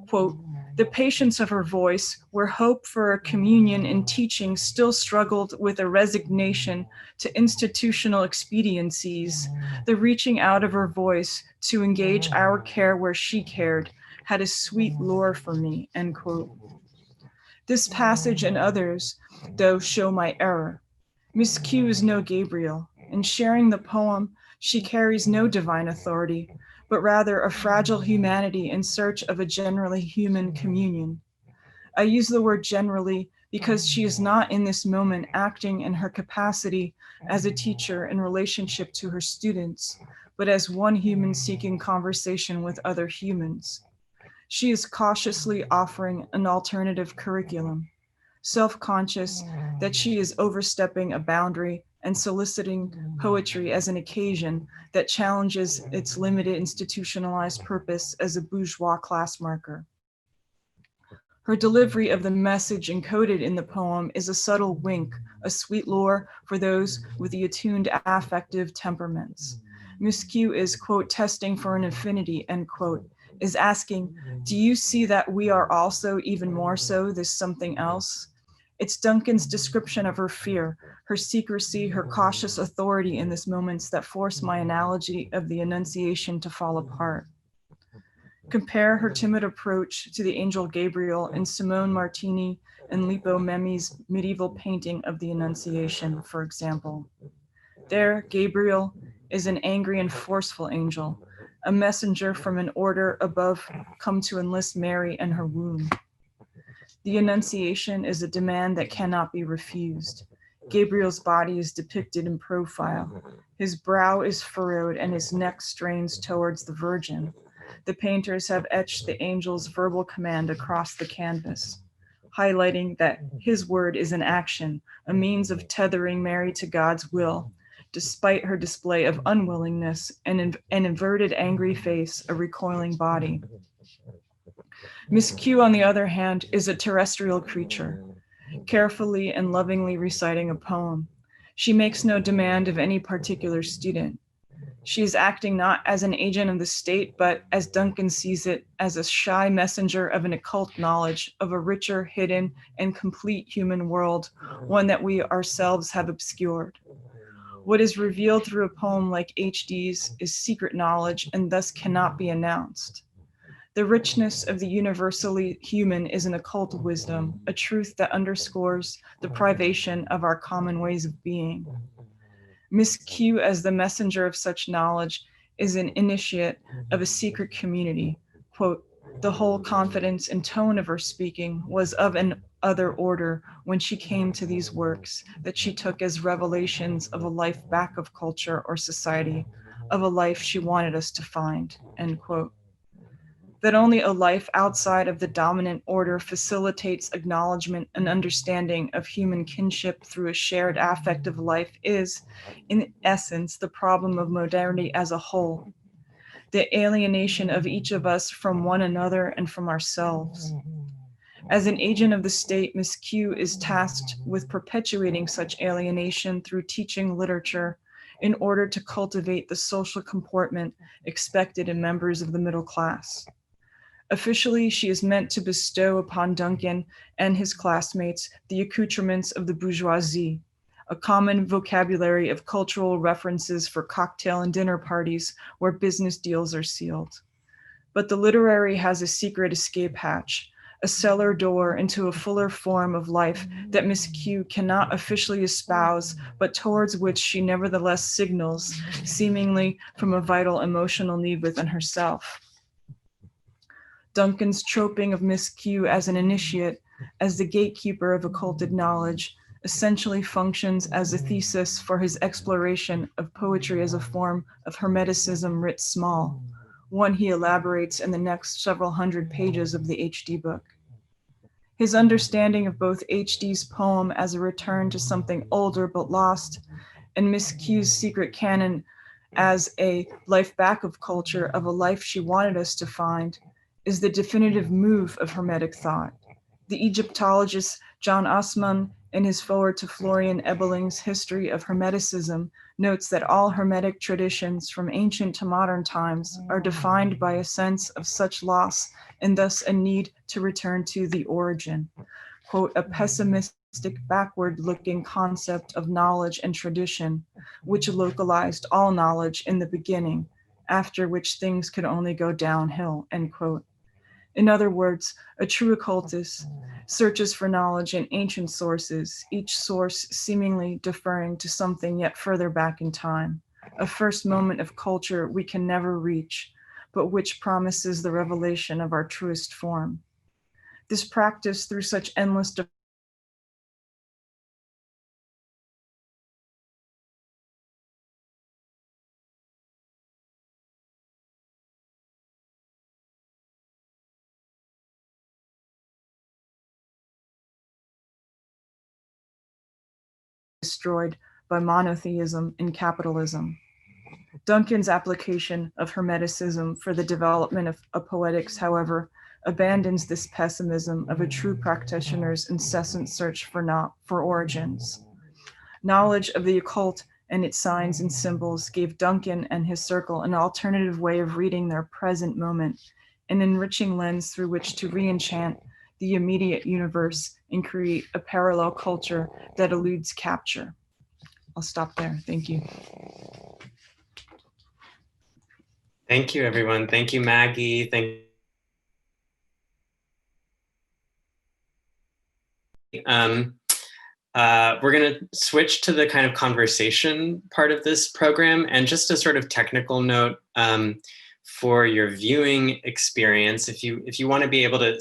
Quote, the patience of her voice, where hope for a communion in teaching still struggled with a resignation to institutional expediencies, the reaching out of her voice to engage our care where she cared, had a sweet lure for me, end quote. This passage and others, though, show my error. Miss Q is no Gabriel. In sharing the poem, she carries no divine authority, but rather a fragile humanity in search of a generally human communion. I use the word generally because she is not in this moment acting in her capacity as a teacher in relationship to her students, but as one human seeking conversation with other humans. She is cautiously offering an alternative curriculum, self-conscious that she is overstepping a boundary and soliciting poetry as an occasion that challenges its limited institutionalized purpose as a bourgeois class marker. Her delivery of the message encoded in the poem is a subtle wink, a sweet lure for those with the attuned affective temperaments. Miss Q is, quote, testing for an affinity, end quote, is asking, do you see that we are also even more so this something else? It's Duncan's description of her fear, her secrecy, her cautious authority in this moments that force my analogy of the Annunciation to fall apart. Compare her timid approach to the angel Gabriel in Simone Martini and Lippo Memmi's medieval painting of the Annunciation, for example. There, Gabriel is an angry and forceful angel, a messenger from an order above come to enlist Mary and her womb. The Annunciation is a demand that cannot be refused. Gabriel's body is depicted in profile. His brow is furrowed and his neck strains towards the Virgin. The painters have etched the angel's verbal command across the canvas, highlighting that his word is an action, a means of tethering Mary to God's will, despite her display of unwillingness and an inverted angry face, a recoiling body. Miss Q, on the other hand, is a terrestrial creature, carefully and lovingly reciting a poem. She makes no demand of any particular student. She is acting not as an agent of the state, but as Duncan sees it, as a shy messenger of an occult knowledge of a richer, hidden, and complete human world, one that we ourselves have obscured. What is revealed through a poem like HD's is secret knowledge and thus cannot be announced. The richness of the universally human is an occult wisdom, a truth that underscores the privation of our common ways of being. Miss Q, as the messenger of such knowledge, is an initiate of a secret community. Quote, the whole confidence and tone of her speaking was of an other order when she came to these works that she took as revelations of a life back of culture or society, of a life she wanted us to find, end quote. That only a life outside of the dominant order facilitates acknowledgement and understanding of human kinship through a shared affective life is, in essence, the problem of modernity as a whole. The alienation of each of us from one another and from ourselves. As an agent of the state, Miss Q is tasked with perpetuating such alienation through teaching literature in order to cultivate the social comportment expected in members of the middle class. Officially, she is meant to bestow upon Duncan and his classmates the accoutrements of the bourgeoisie, a common vocabulary of cultural references for cocktail and dinner parties where business deals are sealed. But the literary has a secret escape hatch, a cellar door into a fuller form of life that Miss Q cannot officially espouse, but towards which she nevertheless signals, seemingly from a vital emotional need within herself. Duncan's troping of Miss Q as an initiate, as the gatekeeper of occulted knowledge, essentially functions as a thesis for his exploration of poetry as a form of hermeticism writ small, one he elaborates in the next several hundred pages of the HD book. His understanding of both HD's poem as a return to something older but lost, and Miss Q's secret canon as a life back of culture of a life she wanted us to find, is the definitive move of Hermetic thought. The Egyptologist John Osman, in his foreword to Florian Ebeling's History of Hermeticism, notes that all Hermetic traditions from ancient to modern times are defined by a sense of such loss and thus a need to return to the origin. Quote, a pessimistic backward-looking concept of knowledge and tradition, which localized all knowledge in the beginning, after which things could only go downhill, end quote. In other words, a true occultist searches for knowledge in ancient sources, each source seemingly deferring to something yet further back in time, a first moment of culture we can never reach, but which promises the revelation of our truest form. This practice, through such endless destroyed by monotheism and capitalism. Duncan's application of Hermeticism for the development of poetics, however, abandons this pessimism of a true practitioner's incessant search for origins. Knowledge of the occult and its signs and symbols gave Duncan and his circle an alternative way of reading their present moment, an enriching lens through which to re-enchant the immediate universe and create a parallel culture that eludes capture. I'll stop there. Thank you. Thank you, everyone. Thank you, Maggie. We're going to switch to the kind of conversation part of this program. And just a sort of technical note for your viewing experience, if you want to be able to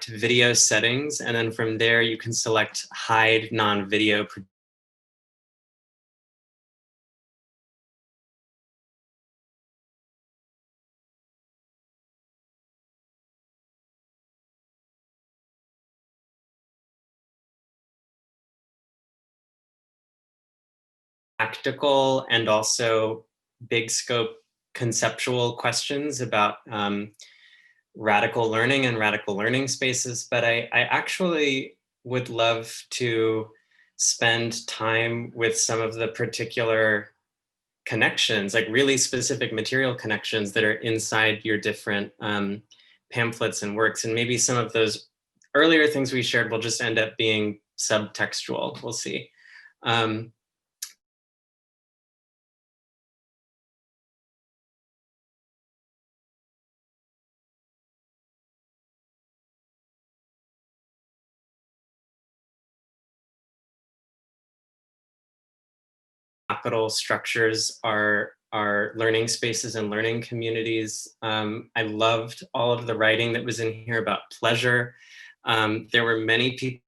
to video settings, and then from there you can select hide non-video. Practical and also big scope conceptual questions about radical learning and radical learning spaces, but I actually would love to spend time with some of the particular connections, like really specific material connections that are inside your different pamphlets and works. And maybe some of those earlier things we shared will just end up being subtextual. We'll see. Capital structures are learning spaces and learning communities. I loved all of the writing that was in here about pleasure. There were many people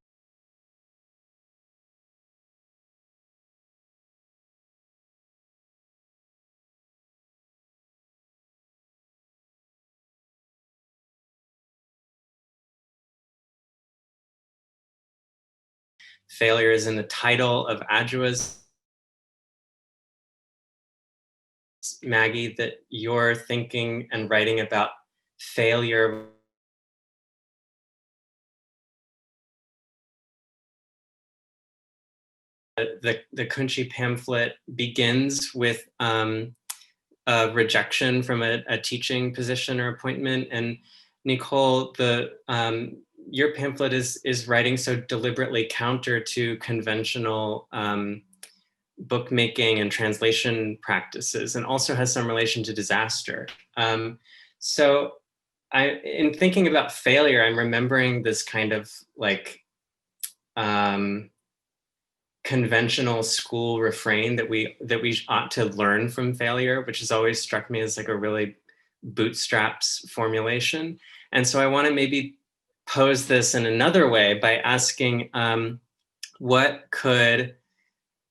failure is in the title of Adjua's. Maggie, that you're thinking and writing about failure. The KUNCI pamphlet begins with a rejection from a teaching position or appointment. And Nicole, your pamphlet is writing so deliberately counter to conventional bookmaking and translation practices, and also has some relation to disaster. So in thinking about failure, I'm remembering this kind of like conventional school refrain that we ought to learn from failure, which has always struck me as like a really bootstraps formulation. And so I want to maybe pose this in another way by asking, what could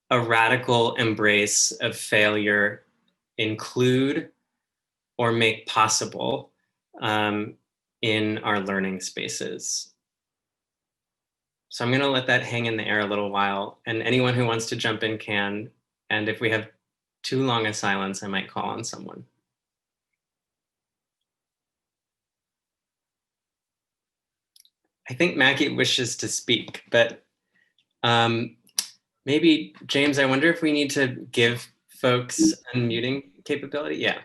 a radical embrace of failure include or make possible in our learning spaces? So I'm going to let that hang in the air a little while, and anyone who wants to jump in can. And if we have too long a silence, I might call on someone. I think Maggie wishes to speak, but maybe, James, I wonder if we need to give folks unmuting capability. Yeah.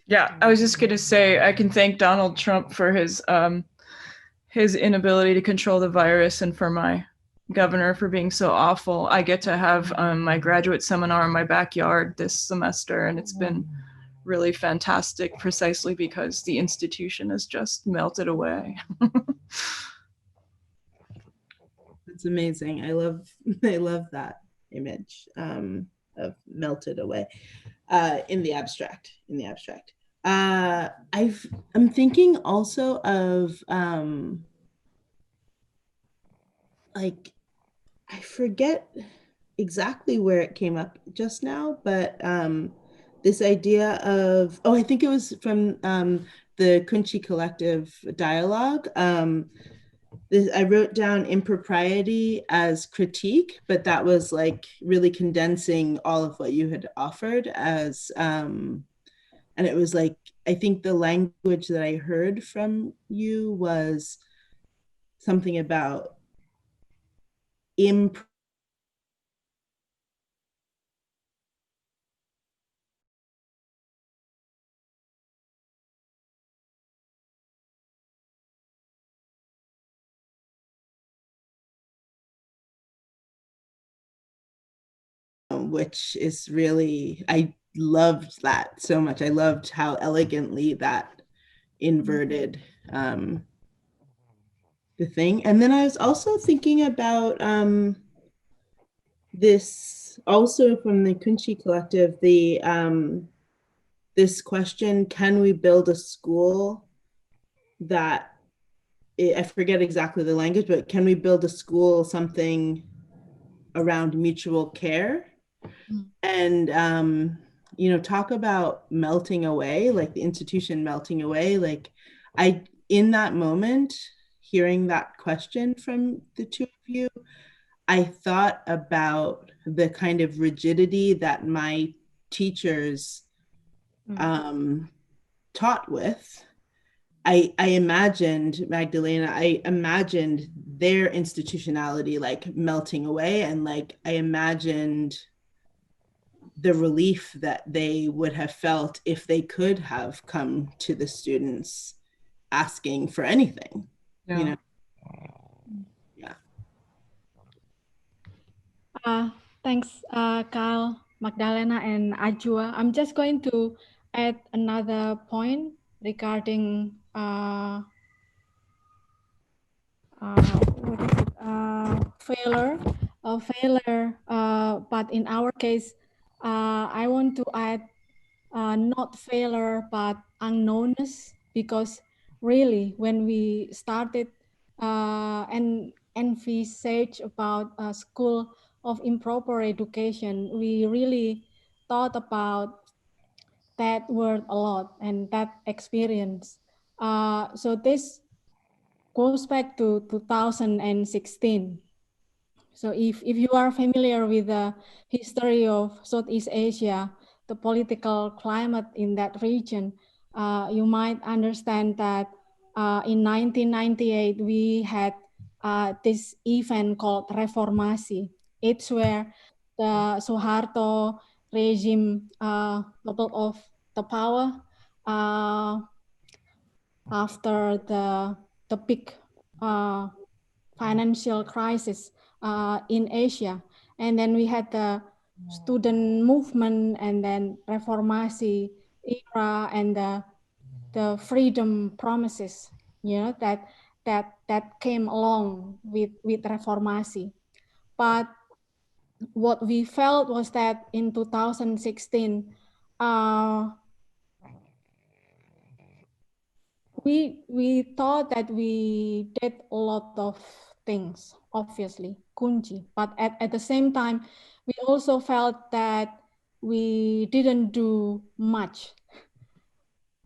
Yeah, I was just going to say, I can thank Donald Trump for his inability to control the virus, and for my governor for being so awful. I get to have my graduate seminar in my backyard this semester, and it's been really fantastic precisely because the institution has just melted away. It's amazing. I love that image of melted away in the abstract. I'm thinking also of like, I forget exactly where it came up just now, but this idea of, I think it was from the KUNCI collective dialogue. I wrote down impropriety as critique, but that was like really condensing all of what you had offered as, and it was like, I think the language that I heard from you was something about which is really, I loved that so much. I loved how elegantly that inverted the thing. And then I was also thinking about this, also from the KUNCI collective, the this question, can we build a school that, I forget exactly the language, but can we build a school, something around mutual care? And you know, talk about melting away, like the institution melting away. Like in that moment, hearing that question from the two of you, I thought about the kind of rigidity that my teachers taught with. I imagined, Magdalena, I imagined their institutionality like melting away, and like I imagined the relief that they would have felt if they could have come to the students asking for anything, you know? Yeah. Thanks, Kyle, Magdalena, and Adjua. I'm just going to add another point regarding what is it? Failure. But in our case, I want to add not failure, but unknownness, because really when we started and envisage about a school of improper education, we really thought about that word a lot and that experience. So this goes back to 2016. So if you are familiar with the history of Southeast Asia, the political climate in that region, you might understand that in 1998, we had this event called Reformasi. It's where the Suharto regime got off the power after the big financial crisis in Asia. And then we had the student movement, and then Reformasi era, and the freedom promises, you know, that came along with Reformasi. But what we felt was that in 2016, we thought that we did a lot of things, obviously, KUNCI, but at the same time, we also felt that we didn't do much.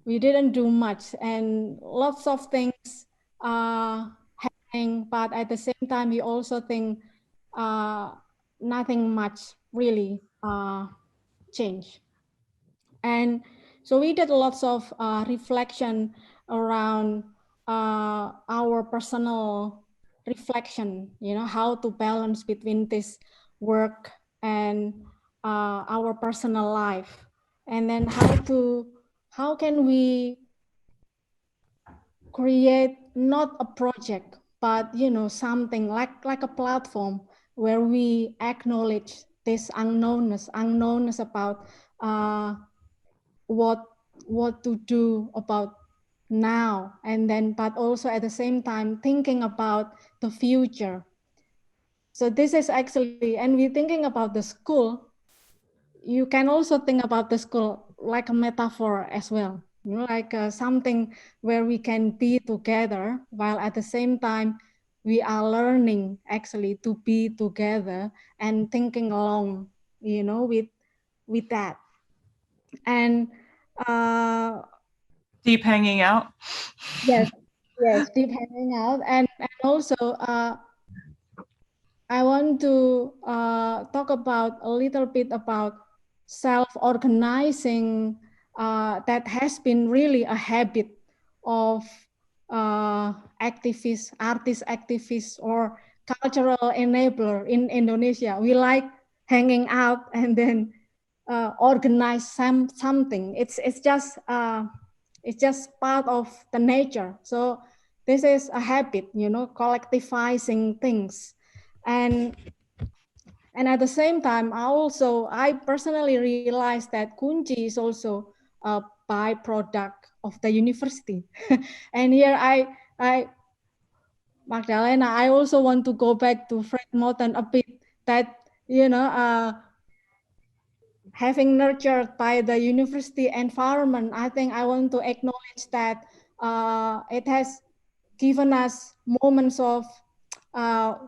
We didn't do much, and lots of things are happening, but at the same time, we also think nothing much really changed. And so we did lots of reflection around our personal reflection, you know, how to balance between this work and our personal life, and then how can we create not a project, but, you know, something like a platform where we acknowledge this unknownness about what to do about now, and then but also at the same time thinking about the future. So this is actually, and we're thinking about the school, you can also think about the school like a metaphor as well, you know, like something where we can be together while at the same time we are learning actually to be together and thinking along, you know, with that. And Deep hanging out. yes, deep hanging out. And also I want to talk about a little bit about self-organizing that has been really a habit of activist, artist activist, or cultural enabler in Indonesia. We like hanging out and then organize something. It's just part of the nature. So this is a habit, you know, collectivizing things, and at the same time, I personally realized that KUNCI is also a byproduct of the university. And here Magdalena, I also want to go back to Fred Moten a bit, that, you know, having nurtured by the university environment, I think I want to acknowledge that it has given us moments of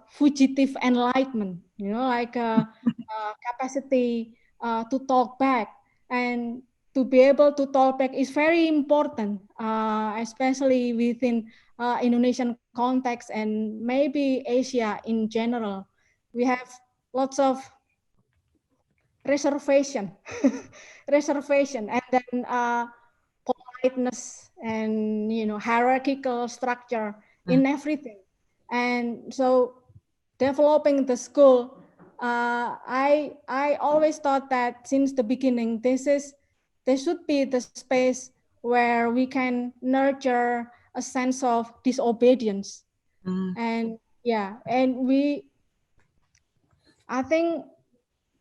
fugitive enlightenment, you know, like capacity to talk back. And to be able to talk back is very important, especially within Indonesian context and maybe Asia in general. We have lots of reservation, and then politeness and, you know, hierarchical structure in everything. And so developing the school, I always thought that since the beginning, there should be the space where we can nurture a sense of disobedience. And yeah, and I think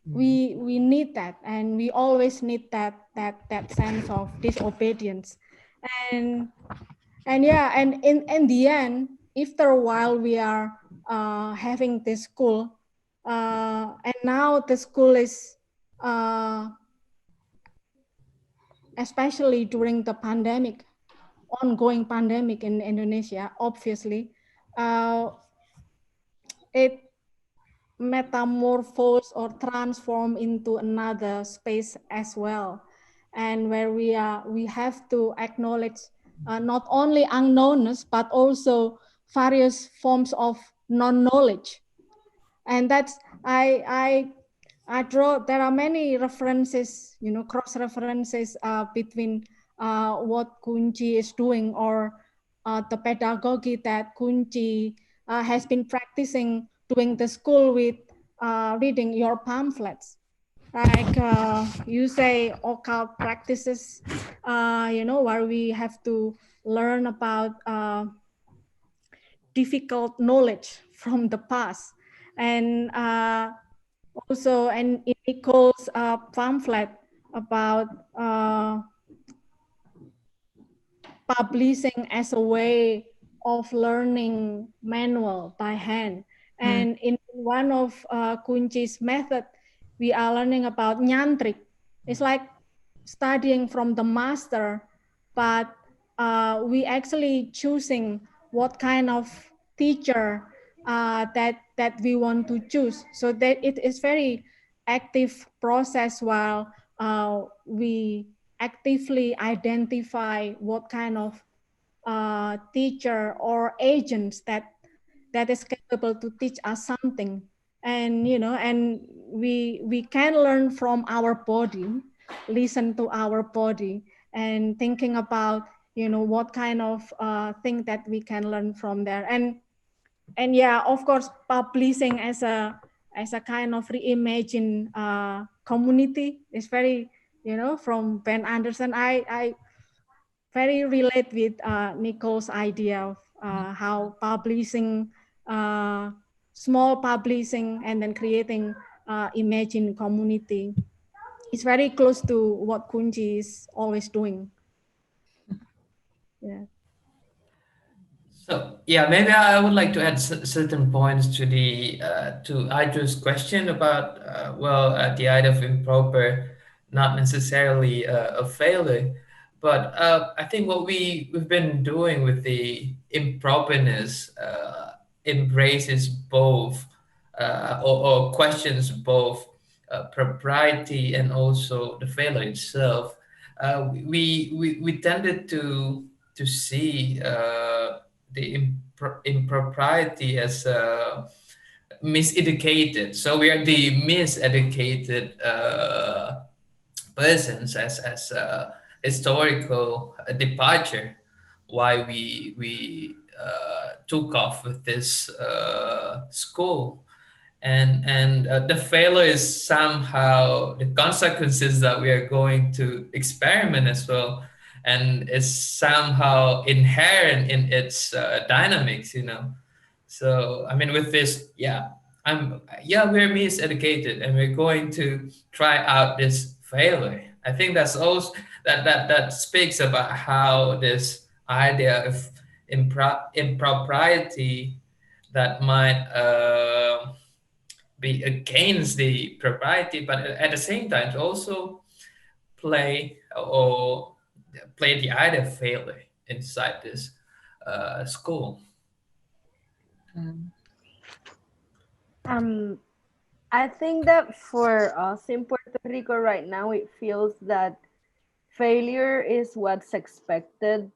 we need that, and we always need that sense of disobedience. And yeah, and in the end, after a while, we are having this school, and now the school is especially during the pandemic, ongoing pandemic in Indonesia, obviously, it metamorphose or transform into another space as well, and where we have to acknowledge not only unknownness but also various forms of non-knowledge. And that's I draw, there are many references, you know, cross references between what KUNCI is doing, or the pedagogy that KUNCI has been practicing doing the school with reading your pamphlets. Like you say, occult practices, you know, where we have to learn about difficult knowledge from the past. And also, and in Nicole's pamphlet about publishing as a way of learning manual by hand. And in one of KUNCI's method, we are learning about nyantrik. It's like studying from the master, but we actually choosing what kind of teacher that we want to choose. So that it is very active process, while we actively identify what kind of teacher or agents that is capable to teach us something. And, you know, and we can learn from our body, listen to our body, and thinking about, you know, what kind of thing that we can learn from there. And yeah, of course, publishing as a kind of reimagined community is very, you know, from Ben Anderson, I very relate with Nicole's idea of how publishing, small publishing, and then creating imagined community is very close to what KUNCI is always doing. Yeah. So yeah, maybe I would like to add certain points to the to Adjua's question about the idea of improper, not necessarily a failure, but I think what we've been doing with the improperness embraces both or questions both propriety and also the failure itself. We tended to see the impropriety as miseducated. So we are the miseducated persons as historical departure. why we took off with this school. And the failure is somehow the consequences that we are going to experiment as well, and it's somehow inherent in its dynamics, you know. So I mean, with this, we're miseducated, and we're going to try out this failure. I think that's also that speaks about how this idea of impropriety that might be against the propriety, but at the same time also play or play the idea of failure inside this school. I think that for us in Puerto Rico right now, it feels that failure is what's expected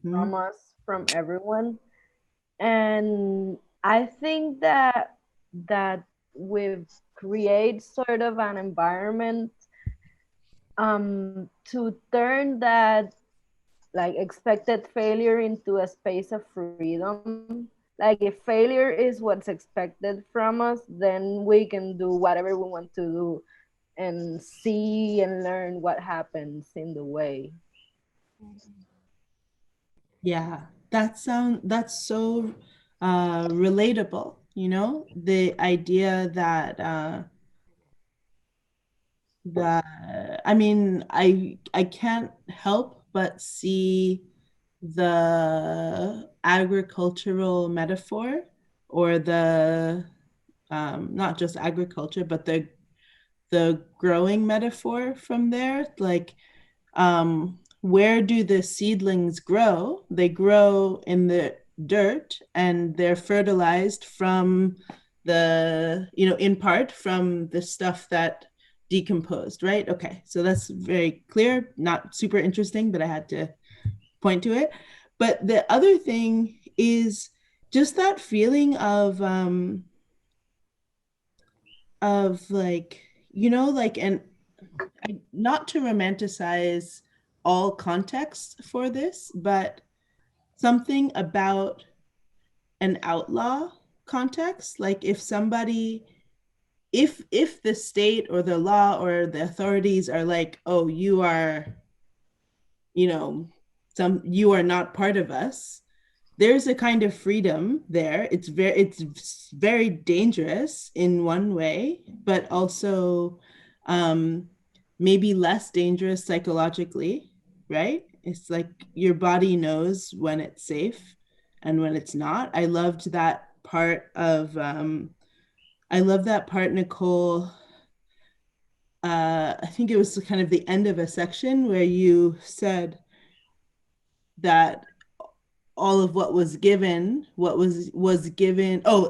from us, from everyone. And I think that we've created sort of an environment to turn that like expected failure into a space of freedom. Like if failure is what's expected from us, then we can do whatever we want to do and see and learn what happens in the way. Yeah, that's so relatable, you know, the idea that I mean, I can't help but see the agricultural metaphor, or the not just agriculture, but the growing metaphor from there. Like, where do the seedlings grow? They grow in the dirt, and they're fertilized from the, you know, in part from the stuff that decomposed, right? Okay, so that's very clear, not super interesting, but I had to point to it. But the other thing is just that feeling of like, you know, like, and not to romanticize all context for this, but something about an outlaw context. Like if somebody, if the state or the law or the authorities are like, oh, you are, you know, you are not part of us, there's a kind of freedom there. It's very dangerous in one way, but also maybe less dangerous psychologically, right? It's like your body knows when it's safe and when it's not. I loved that part of Nicole. I think it was kind of the end of a section where you said that all of what was given,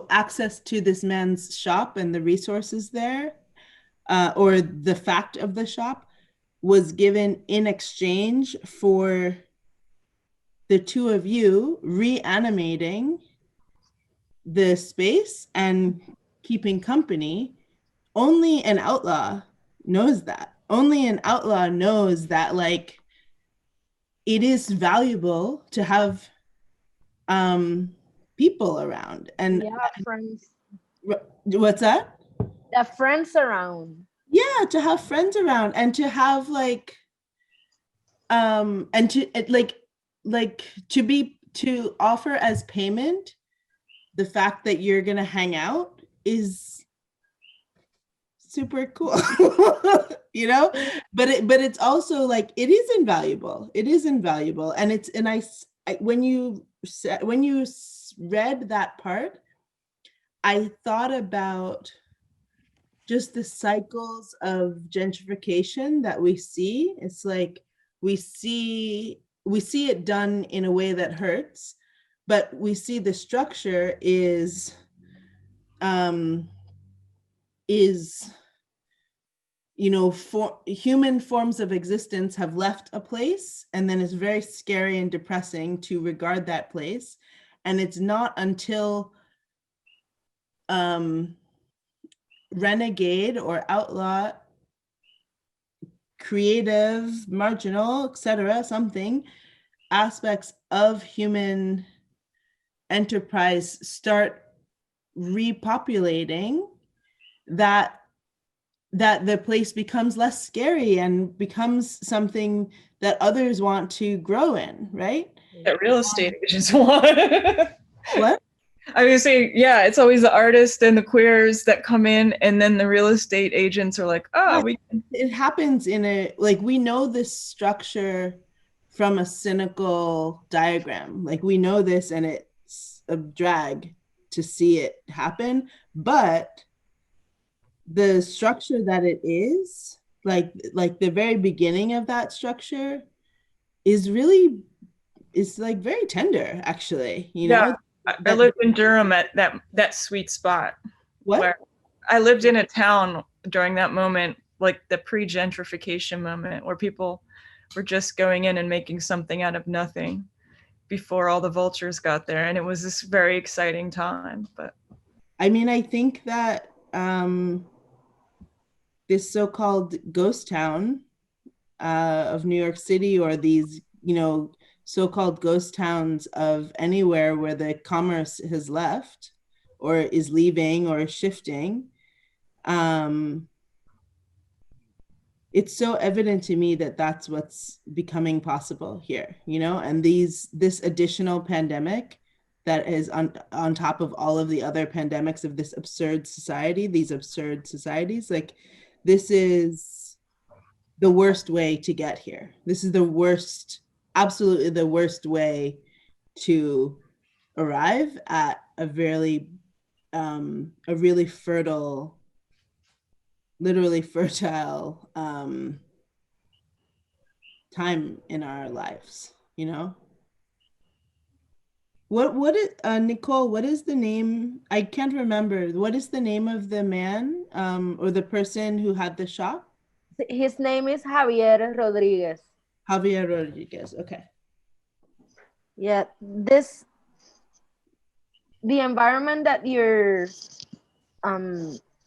access to this man's shop and the resources there, or the fact of the shop, was given in exchange for the two of you reanimating the space and keeping company. Only an outlaw knows that. Only an outlaw knows that, like, it is valuable to have people around. And friends. What's that? The friends around. Yeah, to have friends around, and to have like and to to offer as payment the fact that you're gonna hang out is super cool. You know, but it's also like, it is invaluable, and when you read that part, I thought about just the cycles of gentrification that we see. It's like we see it done in a way that hurts, but we see the structure is you know, for human forms of existence have left a place, and then it's very scary and depressing to regard that place. And it's not until renegade or outlaw, creative, marginal, etc., something aspects of human enterprise start repopulating, that the place becomes less scary and becomes something that others want to grow in, right? That real estate agents want. What? I was saying, yeah, it's always the artists and the queers that come in, and then the real estate agents are like, oh, it happens in a, like, we know this structure from a cynical diagram. Like, we know this, and it's a drag to see it happen, but the structure that it is, like the very beginning of that structure is really, is like very tender, actually, you know? I lived in Durham at that sweet spot. What? Where I lived in a town during that moment, like the pre-gentrification moment, where people were just going in and making something out of nothing before all the vultures got there. And it was this very exciting time. But I mean, I think that this so-called ghost town of New York City, or these, you know, so-called ghost towns of anywhere where the commerce has left or is leaving or is shifting, it's so evident to me that that's what's becoming possible here, you know, and this additional pandemic that is on top of all of the other pandemics of this absurd society, these absurd societies, like, this is the worst way to get here. This is the worst, absolutely the worst way to arrive at a really fertile, literally fertile time in our lives, you know? What is, Nicole, what is the name? I can't remember. What is the name of the man or the person who had the shop? His name is Javier Rodriguez. Javier Rodriguez, okay. Yeah, the environment that you're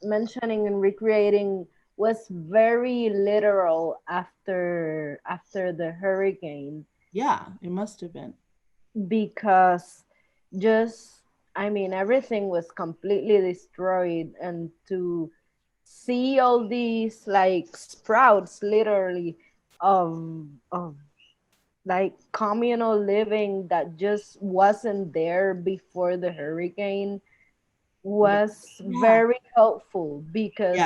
mentioning and recreating was very literal after the hurricane. Yeah, it must have been. Because just, I mean, everything was completely destroyed, and to see all these like sprouts literally of like communal living that just wasn't there before the hurricane was very helpful, because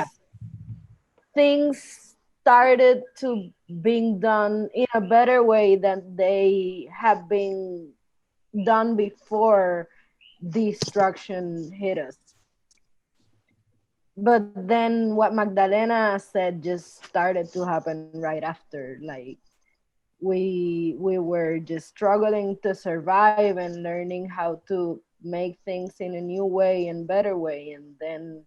things started to being done in a better way than they have been done before destruction hit us. But then what Magdalena said just started to happen right after. Like, we were just struggling to survive and learning how to make things in a new way and better way, and then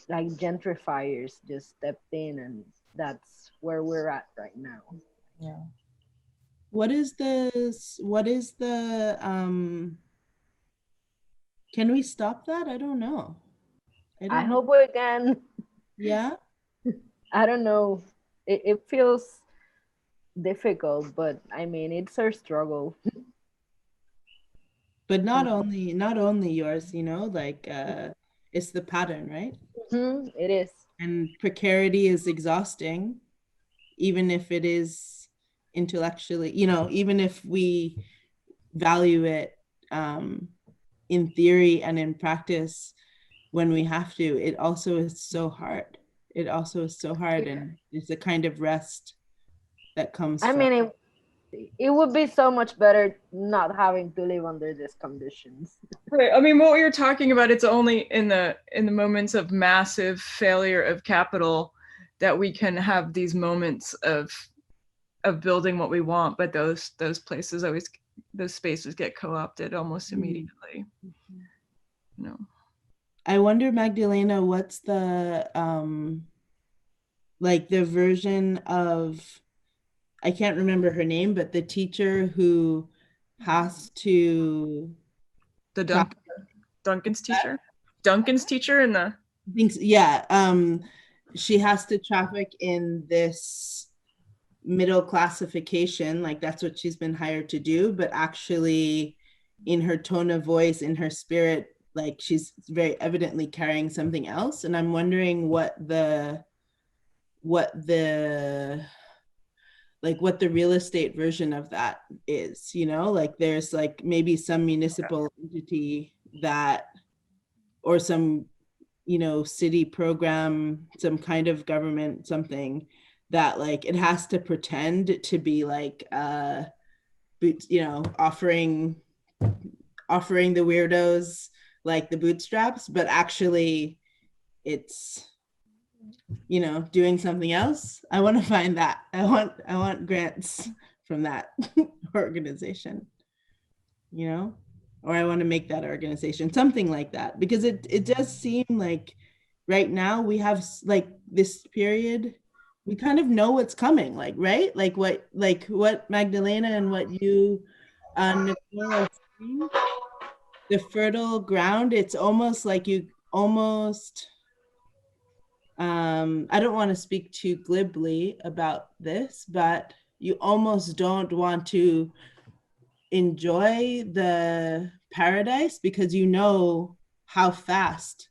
like gentrifiers just stepped in, and that's where we're at right now. Yeah. What is the can we stop that? I don't know. I hope we can. Yeah. I don't know. It feels difficult, but I mean, it's our struggle. But not only yours, you know, like it's the pattern, right? Mm-hmm, it is. And precarity is exhausting, even if it is intellectually, you know, even if we value it in theory and in practice when we have to, it also is so hard. It also is so hard, and it's a kind of rest that comes from. I mean, it would be so much better not having to live under these conditions. Right. I mean, what you're talking about, it's only in the moments of massive failure of capital that we can have these moments of building what we want, but those places always, those spaces get co-opted almost immediately. Mm-hmm. You know. I wonder, Magdalena, what's the like the version of, I can't remember her name, but the teacher who has to Duncan's teacher? Duncan's teacher in the thinks, yeah, she has to traffic in this middle classification, like that's what she's been hired to do, but actually in her tone of voice, in her spirit, like she's very evidently carrying something else. And I'm wondering what the real estate version of that is, you know, like there's like maybe some municipal entity that, or some, you know, city program, some kind of government, something that like it has to pretend to be like, you know, offering the weirdos like the bootstraps, but actually it's, you know, doing something else. I want to find that. I want grants from that organization, you know, or I want to make that organization, something like that, because it does seem like right now we have like this period, we kind of know what's coming, like, right? Like what Magdalena and what you, Nicole, are saying, the fertile ground, it's almost like you almost, I don't want to speak too glibly about this, but you almost don't want to enjoy the paradise because you know how fast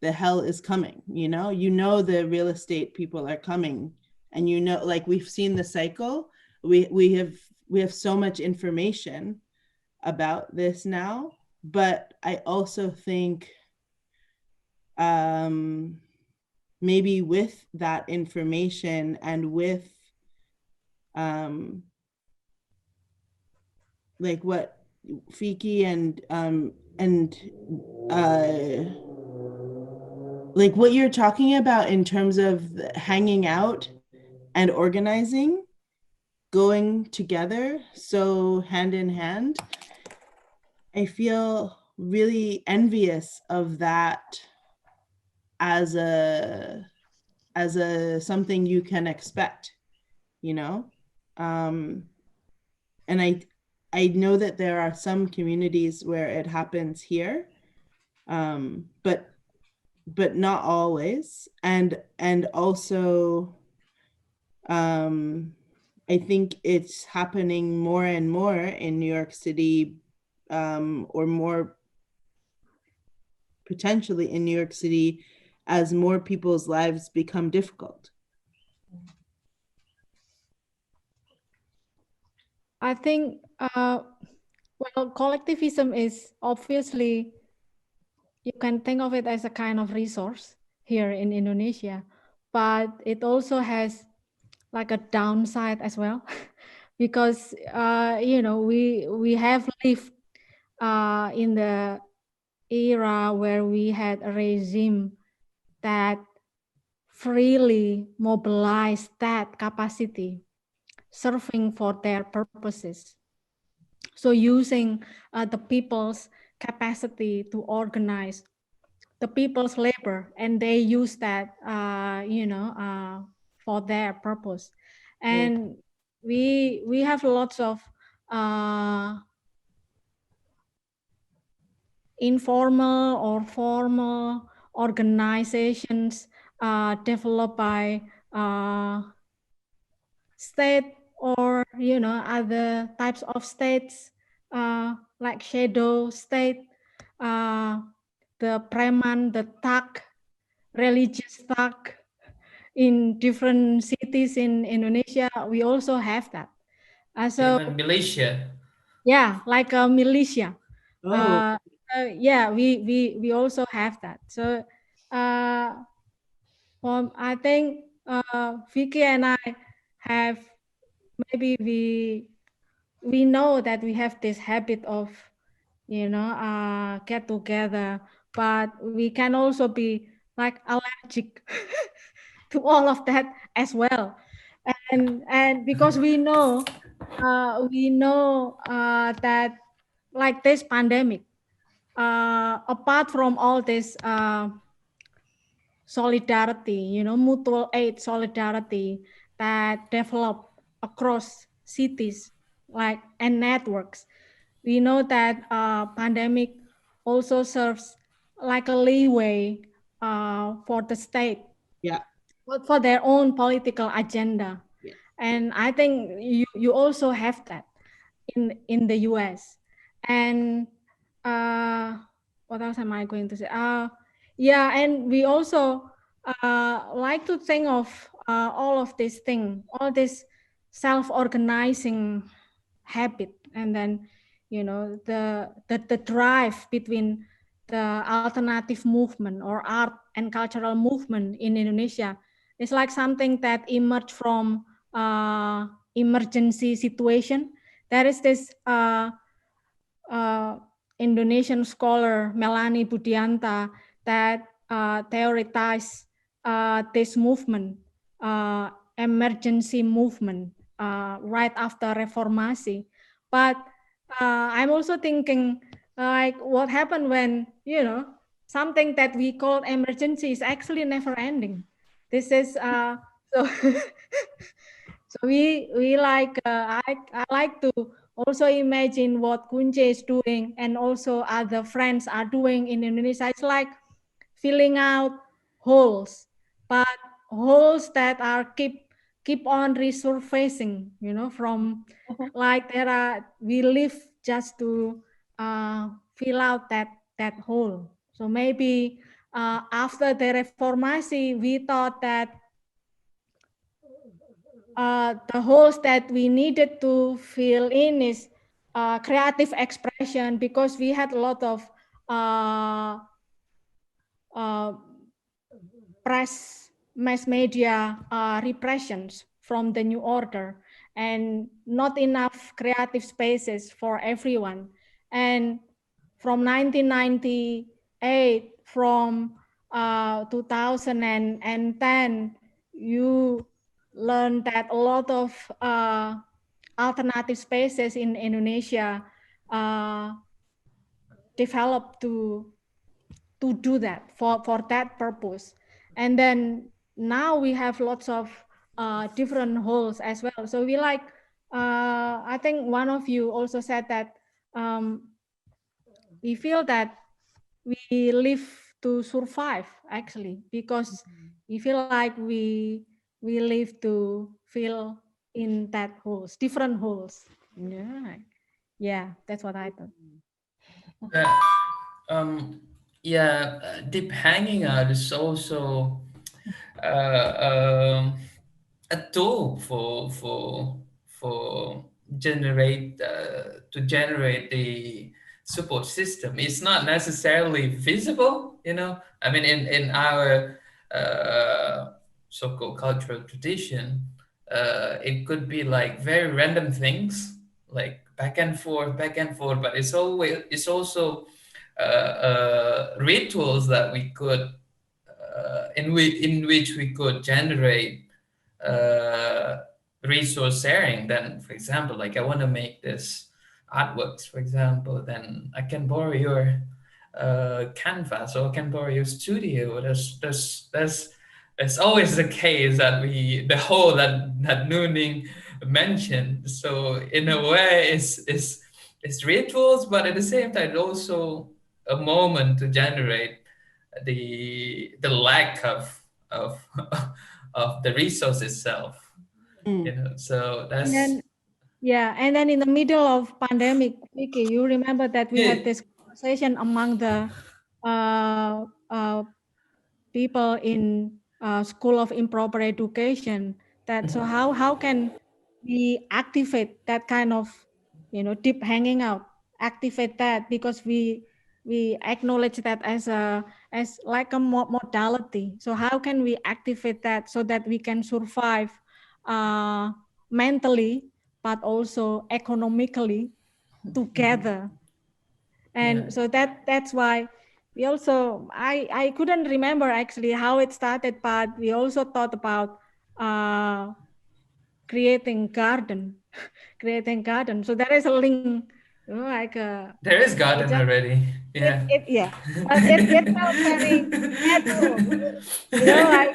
the hell is coming, you know the real estate people are coming, and you know, like we've seen the cycle. We have so much information about this now, but I also think maybe with that information and with like what Fiky and like what you're talking about in terms of hanging out and organizing, going together so hand in hand, I feel really envious of that as a something you can expect, you know. And I know that there are some communities where it happens here, but not always. And also I think it's happening more and more in New York City, or more potentially in New York City as more people's lives become difficult. I think, well, collectivism is obviously, you can think of it as a kind of resource here in Indonesia, but it also has like a downside as well, because, you know, we have lived in the era where we had a regime that freely mobilized that capacity, serving for their purposes. So using the people's capacity to organize the people's labor, and they use that, you know, for their purpose. And we have lots of informal or formal organizations developed by state, or, you know, other types of states, like shadow state, the preman, the thug, religious thug in different cities in Indonesia. We also have that. So militia. Yeah, like a militia. Oh. Yeah, we also have that. So I think Fiky and I have, maybe we know that we have this habit of, you know, get together, but we can also be like allergic to all of that as well. And because we know that, like this pandemic, apart from all this solidarity, you know, mutual aid solidarity that develop across cities, like, and networks, we know that pandemic also serves like a leeway for the state, Yeah, for their own political agenda. yeah. And I think you also have that in the US. And what else am I going to say? Yeah, and we also like to think of all of these things, all this self-organizing habit, and then the drive between the alternative movement or art and cultural movement in Indonesia is like something that emerged from emergency situation. There is this Indonesian scholar Melanie Budianta that theorized this movement, emergency movement, right after Reformasi. But I'm also thinking, like, what happened when something that we call emergency is actually never ending. This is so. So we like I like to also imagine what KUNCI is doing and also other friends are doing in Indonesia. It's like filling out holes, but holes that are keep on resurfacing, from like we live just to fill out that hole. So maybe after the Reformasi, we thought that the holes that we needed to fill in is creative expression, because we had a lot of press, mass media repressions from the new order, and not enough creative spaces for everyone. And from 1998, from 2010, you learn that a lot of alternative spaces in Indonesia developed to do that for that purpose. And then now we have lots of different holes as well. So we like, I think one of you also said that we feel that we live to survive, actually, because we feel like we live to fill in that holes, different holes. Yeah, that's what I thought. Deep hanging out is also a tool for generate to generate the support system. It's not necessarily visible, I mean, in our so-called cultural tradition, it could be like very random things, like back and forth, but it's also rituals that we could in which we could generate resource sharing. Then, for example, like I want to make this artworks, for example, then I can borrow your canvas, or I can borrow your studio. There's always the case that the whole that Nuning mentioned. So in a way, it's rituals, but at the same time, it's also a moment to generate the lack of of the resource itself. So that's. And then in the middle of pandemic, Vicky, you remember that we had this conversation among the people in School of Improper Education, that so how can we activate that kind of deep hanging out, activate that, because we acknowledge that as like a modality. So how can we activate that so that we can survive mentally but also economically together? And so that's why we also, I couldn't remember actually how it started, but we also thought about creating garden. So there is a link, like there is garden already. Yeah. But it felt very natural, like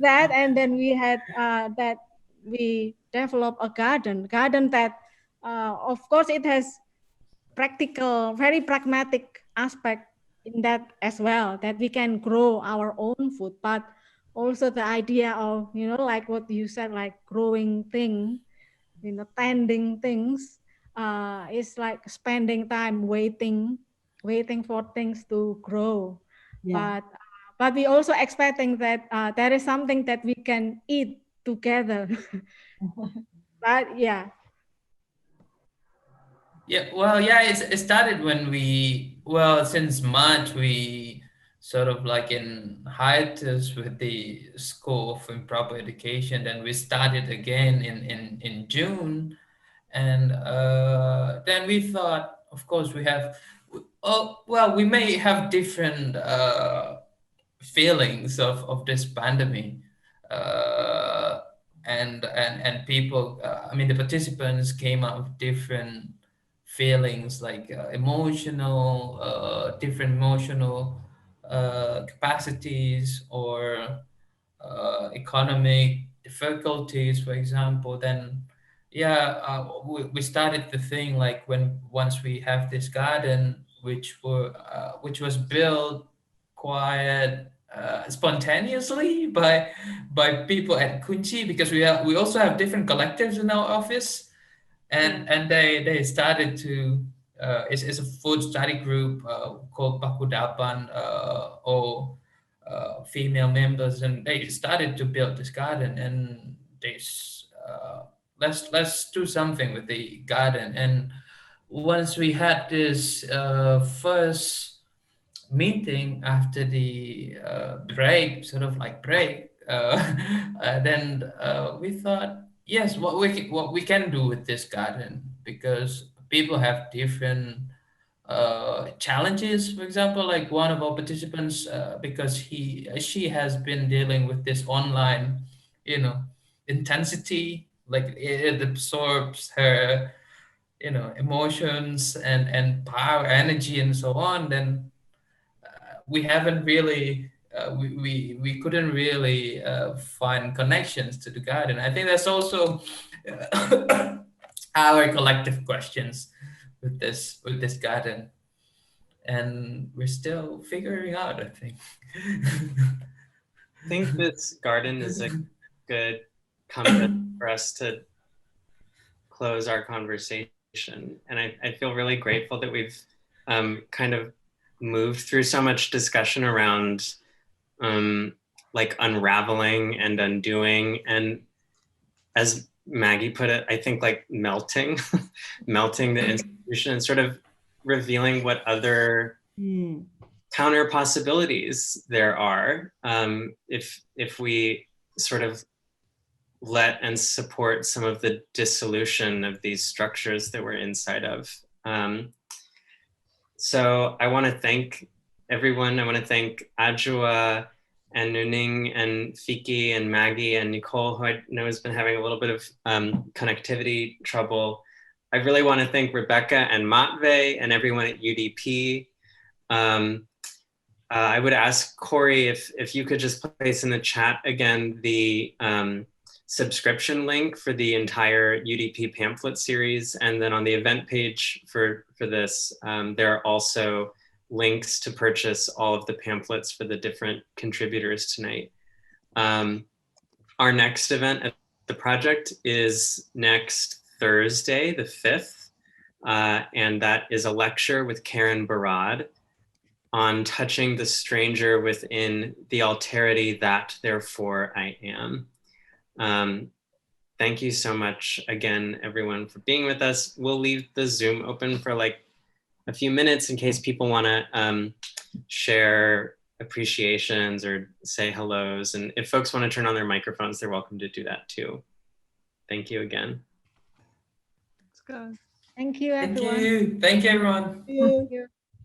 that. And then we had that we developed a garden that of course it has practical, very pragmatic aspect in that as well, that we can grow our own food, but also the idea of, like what you said, like growing thing, tending things, is like spending time waiting for things to grow. Yeah. But we also expecting that there is something that we can eat together. But yeah. Yeah, well, yeah, it started when since March, we sort of like in hiatus with the School of Improper Education. Then we started again in June. And then we thought, of course, we may have different feelings of this pandemic. And people, I mean, the participants came out with different feelings, like different emotional capacities, or economic difficulties, for example. Then we started the thing like once we have this garden, which was built quite spontaneously by people at KUNCI, because we also have different collectives in our office, and they started to it's a food study group called Pakudapan, or female members, and they started to build this garden, and let's do something with the garden. And once we had this first meeting after the break, then we thought, yes, what we can do with this garden, because people have different challenges. For example, like one of our participants, because she has been dealing with this online, intensity, like it absorbs her, emotions and power, energy, and so on. Then we haven't really we couldn't really find connections to the garden. I think that's also our collective questions with this garden, and we're still figuring out, I think. I think this garden is a good compass for us to close our conversation. And I feel really grateful that we've kind of moved through so much discussion around like unraveling and undoing. And as Maggie put it, I think like melting the institution, and sort of revealing what other counter possibilities there are if we sort of let and support some of the dissolution of these structures that we're inside of. So I want to thank everyone. I want to thank Adjua and Nuning and Fiky and Maggie and Nicole, who I know has been having a little bit of connectivity trouble. I really want to thank Rebecca and Matvey and everyone at UDP. I would ask Corey if you could just place in the chat again the subscription link for the entire UDP pamphlet series. And then on the event page for this, there are also links to purchase all of the pamphlets for the different contributors tonight. Our next event at the project is next Thursday, the 5th, and that is a lecture with Karen Barad on touching the stranger within the alterity that therefore I am. Thank you so much again, everyone, for being with us. We'll leave the Zoom open for like a few minutes in case people want to share appreciations or say hellos. And if folks want to turn on their microphones, they're welcome to do that too. Thank you again. Let's go. Thank you, everyone. Thank you everyone. Thank you.